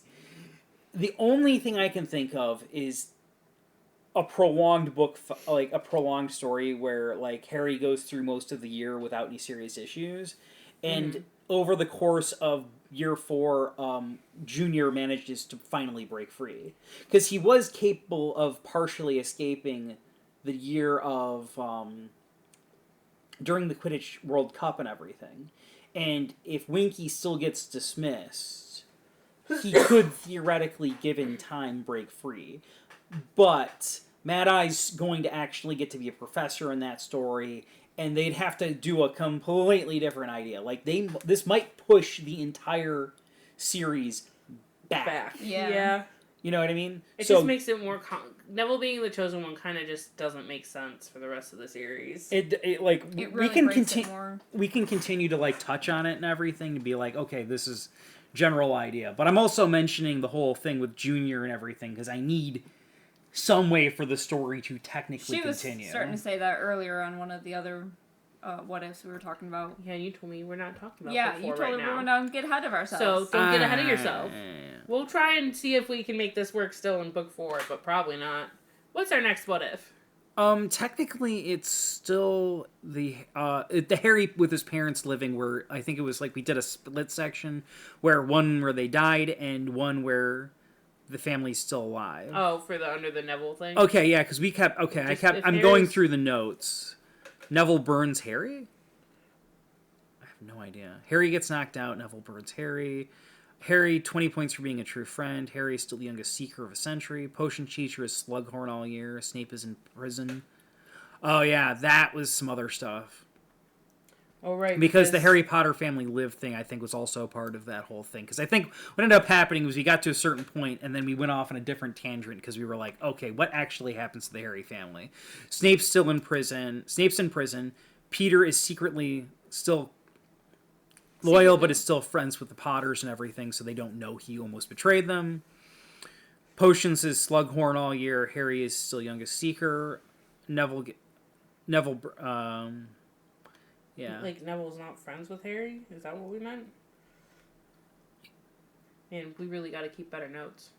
The only thing I can think of is a prolonged like a prolonged story where like Harry goes through most of the year without any serious issues, and over the course of year 4, Junior manages to finally break free because he was capable of partially escaping the year of during the Quidditch World Cup and everything, and if Winky still gets dismissed, he could theoretically, given time, break free. But Mad Eye's going to actually get to be a professor in that story, and they'd have to do a completely different idea. Like this might push the entire series back. Yeah. You know what I mean? It just makes it more. Neville being the Chosen One kind of just doesn't make sense for the rest of the series. it like It we really can breaks it continue. more. We can continue to like touch on it and everything to be like, okay, this is general idea. But I'm also mentioning the whole thing with Junior and everything because I need some way for the story to technically She was continue. starting to say that earlier on one of the other what ifs we were talking about. Yeah, you told me we're not talking about Yeah, book you 4 told right everyone now. to get ahead of ourselves. So don't get ahead of yourself. Yeah. We'll try and see if we can make this work still in book 4, but probably not. What's our next what if? Technically, it's still the Harry with his parents living where I think it was like we did a split section where one where they died and one where the family's still alive. Oh, for the Under the Neville thing? Okay, yeah, because we kept If I'm going Harry's- through the notes. Neville burns Harry? I have no idea. Harry gets knocked out, Neville burns Harry. Harry, 20 points for being a true friend. Harry is still the youngest seeker of a century. Potion teacher is Slughorn all year. Snape is in prison. Oh yeah, that was some other stuff. Oh, right. Because the Harry Potter family live thing, I think, was also part of that whole thing. Because I think what ended up happening was we got to a certain point, and then we went off on a different tangent because we were like, okay, what actually happens to the Harry family? Snape's still in prison. Snape's in prison. Peter is secretly still loyal, but is still friends with the Potters and everything, so they don't know he almost betrayed them. Potions is Slughorn all year. Harry is still youngest seeker. Neville, yeah. Like, Neville's not friends with Harry? Is that what we meant? Man, we really got to keep better notes.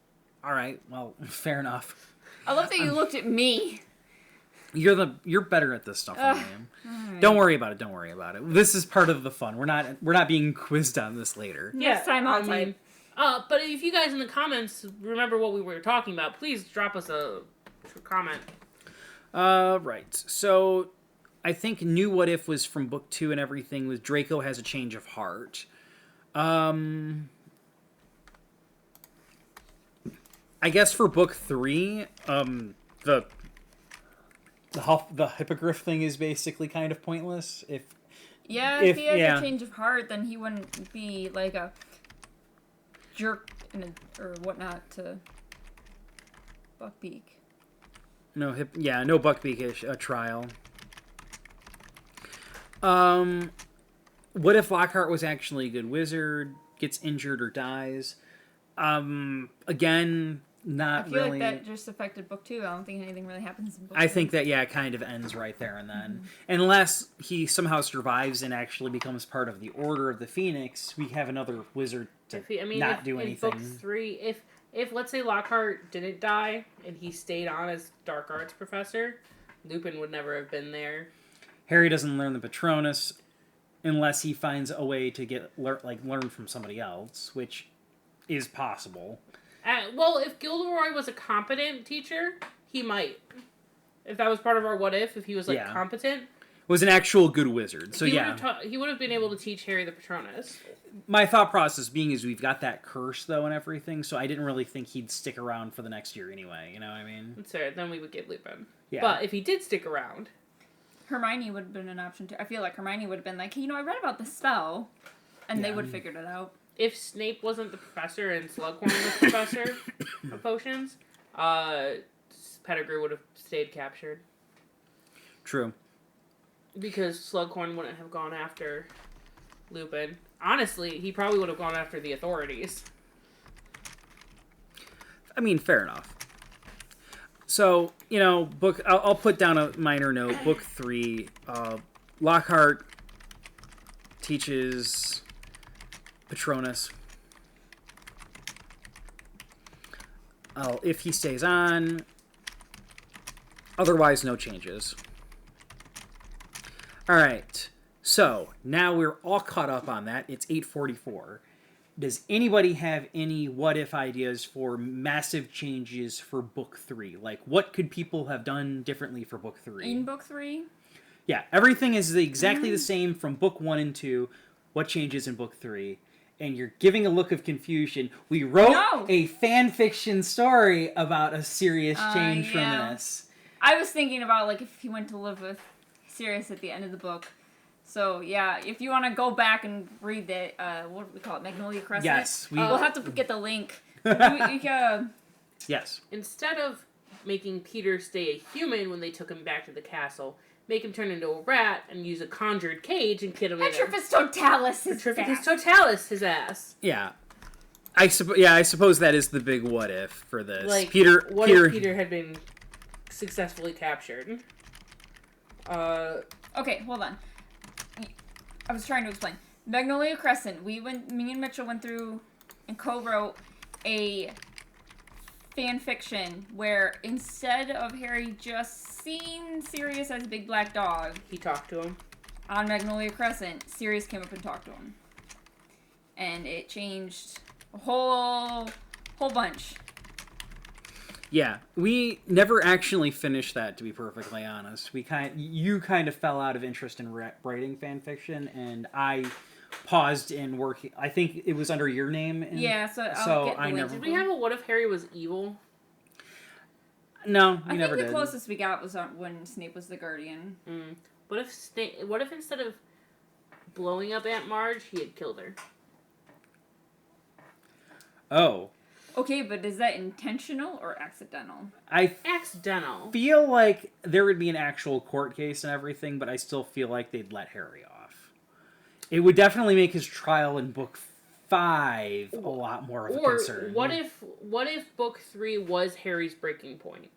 All right, well, fair enough. I love that you looked at me. You're better at this stuff than I am. Don't worry about it. Don't worry about it. This is part of the fun. We're not being quizzed on this later. Next time outside. But if you guys in the comments remember what we were talking about, please drop us a comment. Right. So I think new what if was from book 2 and everything was Draco has a change of heart. I guess for book 3, the hippogriff thing is basically kind of pointless. If He has a change of heart, then he wouldn't be like a jerk or whatnot to Buckbeak. no Buckbeak trial. What if Lockhart was actually a good wizard, gets injured or dies? Again, not I feel really. like that just affected book 2. I don't think anything really happens in book I 2. think that it kind of ends right there and then, unless he somehow survives and actually becomes part of the Order of the Phoenix, we have another wizard to not do anything. In book 3, if let's say Lockhart didn't die and he stayed on as dark arts professor, Lupin would never have been there. Harry doesn't learn the Patronus unless he finds a way to learn from somebody else, which is possible. Well, if Gilderoy was a competent teacher, he might. If that was part of our what if he was competent, Was an actual good wizard. So he would have been able to teach Harry the Patronus. My thought process being is we've got that curse though and everything, so I didn't really think he'd stick around for the next year anyway. You know what I mean? That's fair. Then we would get Lupin. Yeah. But if he did stick around, Hermione would have been an option too. I feel like Hermione would have been like, hey, I read about the spell, and they would have figured it out. if Snape wasn't the professor and Slughorn was professor of potions, Pettigrew would have stayed captured. True. Because Slughorn wouldn't have gone after Lupin. Honestly, he probably would have gone after the authorities. I mean, fair enough. So, I'll put down a minor note. Book 3, Lockhart teaches Patronus. If he stays on. Otherwise, no changes. Alright, so now we're all caught up on that. It's 8:44. Does anybody have any what-if ideas for massive changes for Book 3? Like, what could people have done differently for Book 3? In book 3? Yeah, everything is exactly the same from Book 1 and 2. What changes in Book 3? And you're giving a look of confusion. We wrote a fan fiction story about a serious change from this. I was thinking about, like, if he went to live with Sirius at the end of the book. So, yeah, if you want to go back and read the, what do we call it, Magnolia Crescent? Yes. We'll have to get the link. Yes. Instead of making Peter stay a human when they took him back to the castle, make him turn into a rat and use a conjured cage and kid him in. Petrificus Totalis Petrificus Totalis, his ass. Yeah. I suppose that is the big what if for this. Like, if Peter had been successfully captured? Okay, hold on. I was trying to explain. Magnolia Crescent, me and Mitchell went through and co-wrote a fan fiction where instead of Harry just seeing Sirius as a big black dog, he talked to him. On Magnolia Crescent, Sirius came up and talked to him. And it changed a whole bunch. Yeah, we never actually finished that, to be perfectly honest. You kind of fell out of interest in writing fan fiction, and I paused in working. I think it was under your name. So I never. Did we have a what if Harry was evil? No, we never did. I think the closest we got was when Snape was the Guardian. What if instead of blowing up Aunt Marge, he had killed her? Oh. Okay, but is that intentional or accidental? Accidental. Feel like there would be an actual court case and everything, but I still feel like they'd let Harry off. It would definitely make his trial in Book 5 a lot more of a concern. What if Book 3 was Harry's breaking point?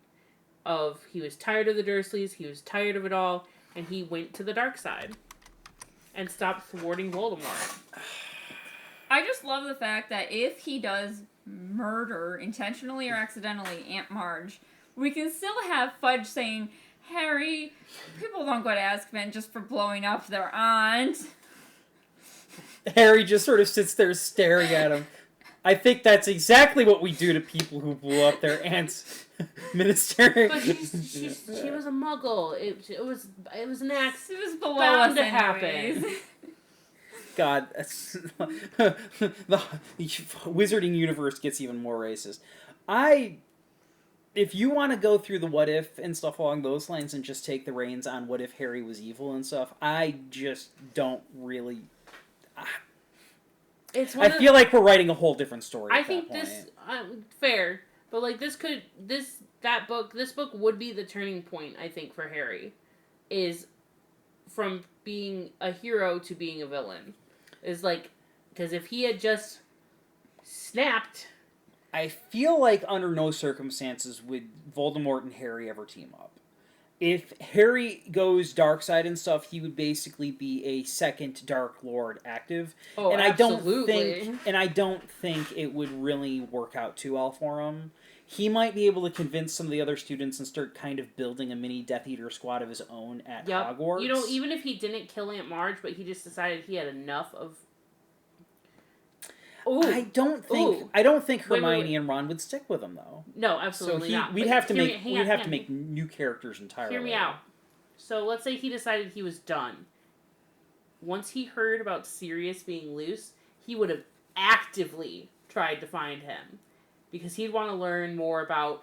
Of he was tired of the Dursleys, he was tired of it all, and he went to the dark side and stopped thwarting Voldemort. I just love the fact that if he does murder, intentionally or accidentally, Aunt Marge, we can still have Fudge saying, Harry, people don't go to Azkaban just for blowing up their aunt. Harry just sort of sits there staring at him. I think that's exactly what we do to people who blew up their aunt's ministry. But she was a muggle. It was an accident. It was below bound us to anyways. God, the wizarding universe gets even more racist. If you want to go through the what if and stuff along those lines and just take the reins on what if Harry was evil and stuff, I just don't really. I feel like we're writing a whole different story. I think this fair, but like this book would be the turning point. I think for Harry, is from being a hero to being a villain. Is like, because if he had just snapped I feel like under no circumstances would Voldemort and Harry ever team up. If Harry goes dark side and stuff, he would basically be a second Dark Lord active. Oh, and absolutely. I don't think it would really work out too well for him. He might be able to convince some of the other students and start kind of building a mini Death Eater squad of his own at Hogwarts. You know, even if he didn't kill Aunt Marge, but he just decided he had enough of... Ooh. I don't think Hermione wait. and Ron would stick with him though. No, absolutely not. We'd But have to hear me- make new characters entirely. Hear me out. So let's say he decided he was done. Once he heard about Sirius being loose, he would have actively tried to find him. Because he'd want to learn more about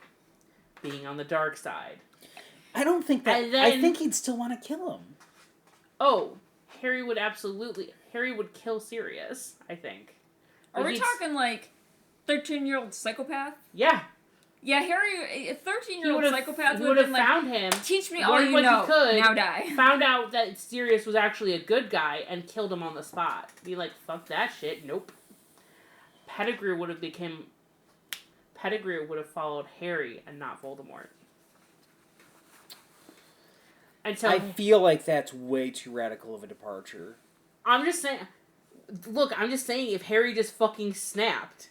being on the dark side. I don't think that... I think he'd still want to kill him. Oh, Harry would kill Sirius, I think. Are we talking, like, 13-year-old psychopath? Yeah. Yeah, Harry, a 13-year-old psychopath would have found him. Teach me all learned you what know, he could, now die. Found out that Sirius was actually a good guy and killed him on the spot. Be like, fuck that shit, nope. Pettigrew would have followed Harry and not Voldemort. And so, I feel like that's way too radical of a departure. I'm just saying if Harry just fucking snapped.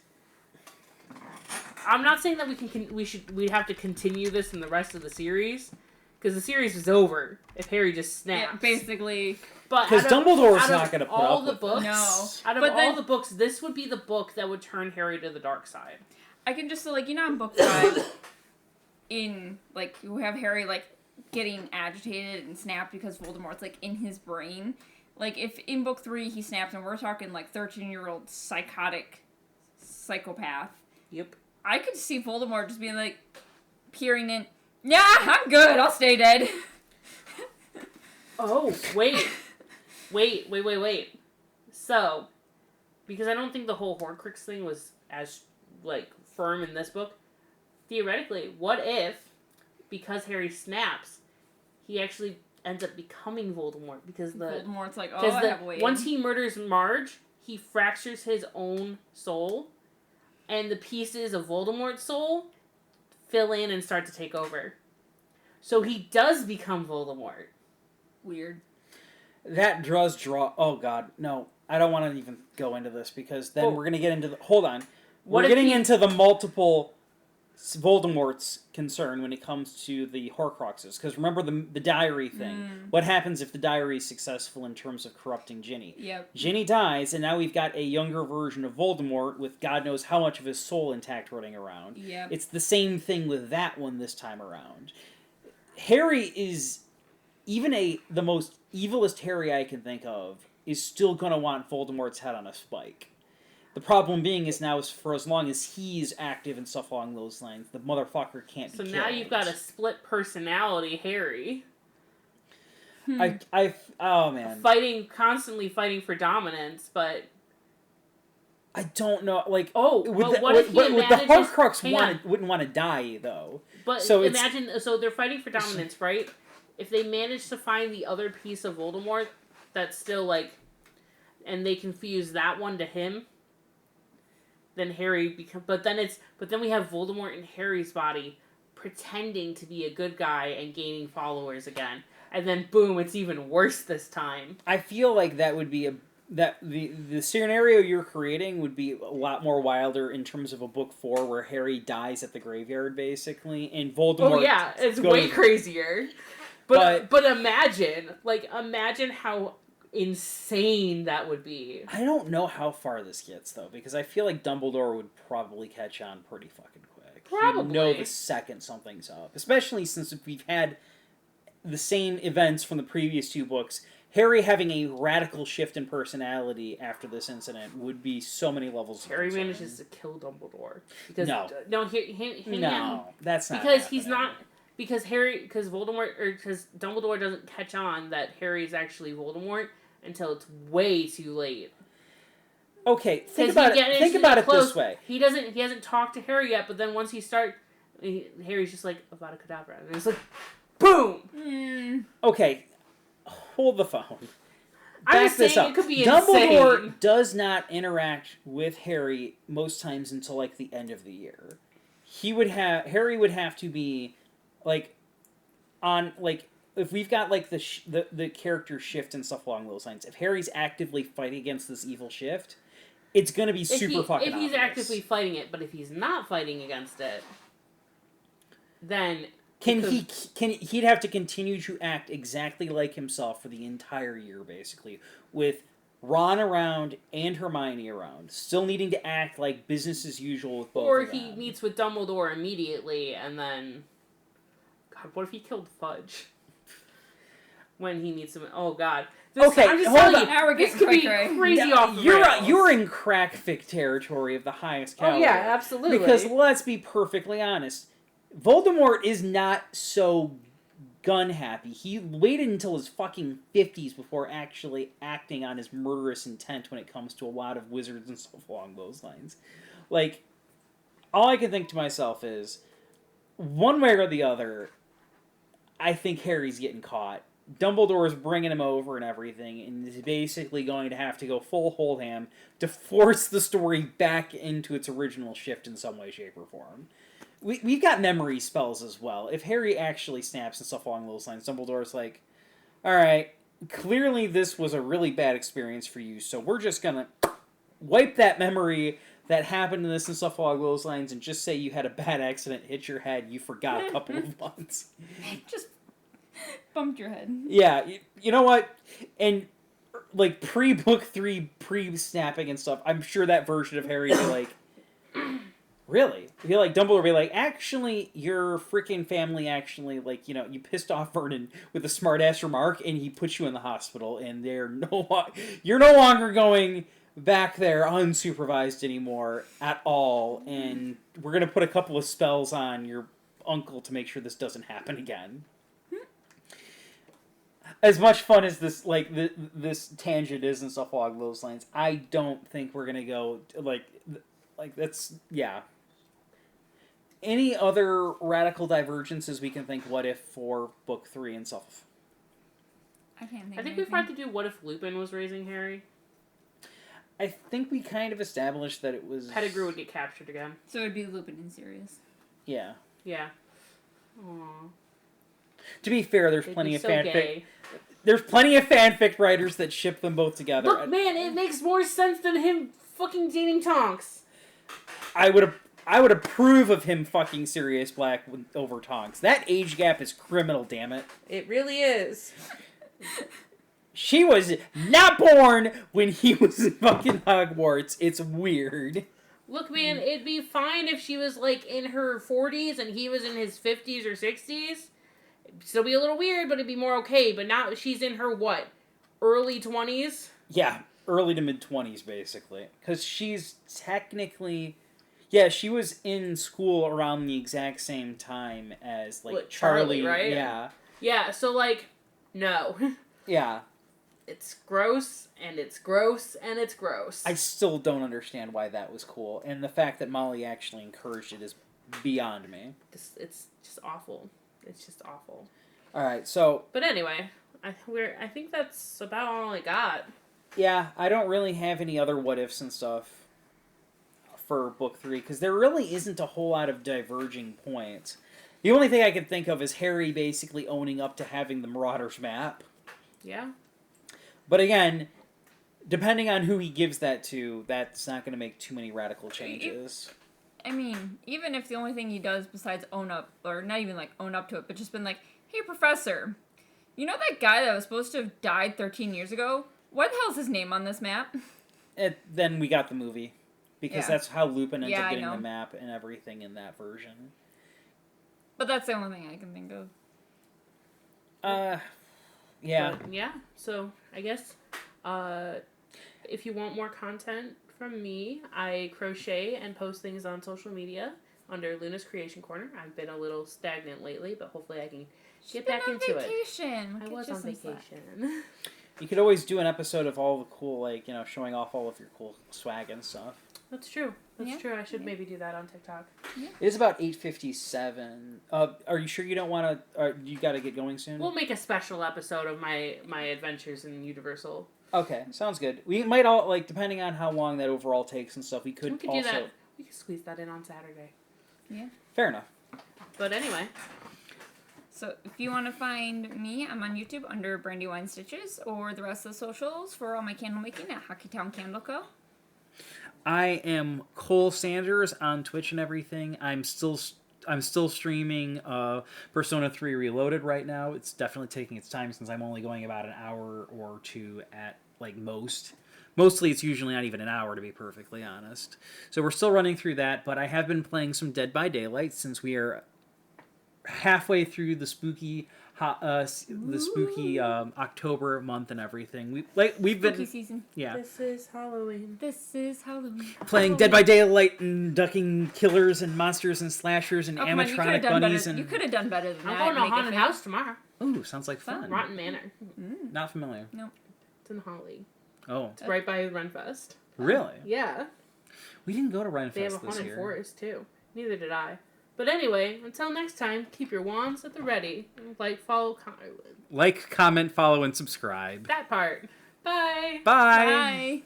I'm not saying that we'd have to continue this in the rest of the series, because the series is over if Harry just snaps. Yeah, basically. But because Dumbledore's not going to put all up the with books. No. Out of all the books, this would be the book that would turn Harry to the dark side. I can just, like, in book 5, you have Harry, like, getting agitated and snapped because Voldemort's, like, in his brain. Like, if in book 3 he snaps and we're talking, like, 13-year-old psychotic psychopath. Yep. I could see Voldemort just being, like, peering in, yeah, I'm good, I'll stay dead. Oh, wait. Wait. So, because I don't think the whole Horcrux thing was as, like, firm in this book, theoretically, what if, because Harry snaps, he actually ends up becoming Voldemort? Because Voldemort's like, oh, I have waited. Once he murders Marge, he fractures his own soul, and the pieces of Voldemort's soul fill in and start to take over. So he does become Voldemort. Weird. That does draw... Oh, God. No. I don't want to even go into this, because then we're going to get into the... Hold on. We're getting into the multiple Voldemort's concern when it comes to the Horcruxes. Because remember the diary thing. What happens if the diary is successful in terms of corrupting Ginny? Yep. Ginny dies, and now we've got a younger version of Voldemort with God knows how much of his soul intact running around. Yep. It's the same thing with that one this time around. Harry is... Even the most evilest Harry I can think of is still going to want Voldemort's head on a spike. The problem being is now, for as long as he's active and stuff along those lines, the motherfucker can't be killed. So now you've got a split personality Harry. Oh man. Constantly fighting for dominance, but... I don't know, like... Oh, what if he the Horcrux manages... wouldn't want to die, though. But so imagine, so they're fighting for dominance, right? If they manage to find the other piece of Voldemort that's still, like... And they can fuse that one to him, then Harry but then we have Voldemort in Harry's body pretending to be a good guy and gaining followers again. And then boom, it's even worse this time. I feel like that would be the scenario you're creating would be a lot more wilder in terms of a book 4 where Harry dies at the graveyard basically, and Voldemort... Oh yeah, it's way crazier. But imagine how insane that would be. I don't know how far this gets though, because I feel like Dumbledore would probably catch on pretty fucking quick. Probably. He'd know the second something's up, especially since we've had the same events from the previous 2 books. Harry having a radical shift in personality after this incident would be so many levels. Harry manages to kill Dumbledore because that's not because happening. He's not. Because Dumbledore doesn't catch on that Harry's actually Voldemort until it's way too late. Okay, think about it this way. He hasn't talked to Harry yet, but then once he starts, Harry's just like, Avada Kedavra, and it's like, boom! Okay, hold the phone. I'm back just this saying up. it could be Dumbledore insane. does not interact with Harry most times until like the end of the year. Harry would have to be like on like if we've got like the character shift and stuff along those lines. If Harry's actively fighting against this evil shift, it's gonna be super fucking If he's obvious. actively fighting it, but if he's not fighting against it, then he'd have to continue to act exactly like himself for the entire year, basically, with Ron around and Hermione around, still needing to act like business as usual with both or of them. he meets with Dumbledore immediately, and then, God, what if he killed Fudge when he meets him? Oh God. Okay, I'm just hold telling on. you, Now we're this getting could be cray-cray. crazy No, off the you're rails. you're in crackfic territory of the highest caliber. Oh yeah, absolutely. Because let's be perfectly honest, Voldemort is not so gun happy. He waited until his fucking 50s before actually acting on his murderous intent when it comes to a lot of wizards and stuff along those lines. Like, all I can think to myself is, one way or the other, I think Harry's getting caught. Dumbledore is bringing him over and everything, and is basically going to have to go full Holdham to force the story back into its original shift in some way, shape, or form. We've got memory spells as well. If Harry actually snaps and stuff along those lines, Dumbledore's like, alright, clearly this was a really bad experience for you, so we're just gonna wipe that memory that happened to this and stuff along those lines and just say you had a bad accident, hit your head, you forgot a couple of months. Just bumped your head. Yeah, you know what? And, like, pre-book 3, pre-snapping and stuff, I'm sure that version of Harry would be like, really? He'd like, Dumbledore would be like, actually, your freaking family actually, like, you know, you pissed off Vernon with a smart-ass remark, and he put you in the hospital, and you're no longer going back there unsupervised anymore at all, and we're gonna put a couple of spells on your uncle to make sure this doesn't happen again. As much fun as this, like, this tangent is and stuff along those lines, I don't think we're gonna go, like that's, yeah. Any other radical divergences we can think what if for book 3 and stuff? I can't think. I of think we anything. forgot to do what if Lupin was raising Harry. I think we kind of established that it was... Pettigrew would get captured again. So it'd be Lupin and Sirius. Yeah. Yeah. Aww. To be fair, there's They'd plenty be of so fanfic. gay. There's plenty of fanfic writers that ship them both together. Look, man, it makes more sense than him fucking dating Tonks. I would approve of him fucking Sirius Black over Tonks. That age gap is criminal, damn it. It really is. She was not born when he was in fucking Hogwarts. It's weird. Look, man, it'd be fine if she was, like, in her 40s and he was in his 50s or 60s. It'd still be a little weird, but it'd be more okay. But now she's in her, what, early 20s? Yeah, early to mid-20s, basically. Because she's technically... Yeah, she was in school around the exact same time as, like, What, Charlie, right? Yeah. Yeah, so, like, no. Yeah. It's gross, and it's gross, and it's gross. I still don't understand why that was cool. And the fact that Molly actually encouraged it is beyond me. It's just awful. It's just awful. Alright, so... But anyway, I think that's about all I got. Yeah, I don't really have any other what-ifs and stuff for book 3, because there really isn't a whole lot of diverging points. The only thing I can think of is Harry basically owning up to having the Marauders map. Yeah. But again, depending on who he gives that to, that's not going to make too many radical changes. I mean, even if the only thing he does besides own up, or not even like own up to it, but just been like, hey, Professor, you know that guy that was supposed to have died 13 years ago? What the hell's his name on this map? Then we got the movie. Because Yeah. that's how Lupin ends Yeah, up I getting know. the map and everything in that version. But that's the only thing I can think of. Yeah. But, yeah. So I guess if you want more content from me, I crochet and post things on social media under Luna's Creation Corner. I've been a little stagnant lately, but hopefully I can get back into it. Vacation. I was on vacation. You could always do an episode of all the cool, like, you know, showing off all of your cool swag and stuff. That's true. That's Yeah. true. I should maybe do that on TikTok. It is about 8:57. Are you sure you don't want to... you got to get going soon? We'll make a special episode of my adventures in Universal. Okay, sounds good. We might all, like, depending on how long that overall takes and stuff, we could do also... that. We could squeeze that in on Saturday. Yeah. Fair enough. But anyway. So if you want to find me, I'm on YouTube under Brandywine Stitches, or the rest of the socials for all my candle making at Hockeytown Candle Co. I am Cole Sanders on Twitch and everything. I'm still streaming Persona 3 Reloaded right now. It's definitely taking its time since I'm only going about an hour or two at, like, most. Mostly it's usually not even an hour, to be perfectly honest. So we're still running through that, but I have been playing some Dead by Daylight since we are halfway through the spooky October month and everything. We've Spooky been season. yeah This is Halloween. This is Halloween. playing Dead by Daylight and ducking killers and monsters and slashers and Oh, come on, you animatronic could've done bunnies better. You and could have done better than I'm that. going to Make it Haunted fair. House tomorrow. ooh, sounds like fun. Rotten Manor. Not familiar. It's in Holly. Oh, It's right by Renfest. really? Yeah. We didn't go to They have a Renfest this haunted year. forest too. Neither did I. But anyway, until next time, keep your wands at the ready. Like, follow, Like, comment, follow, and subscribe. that part. Bye. Bye. Bye.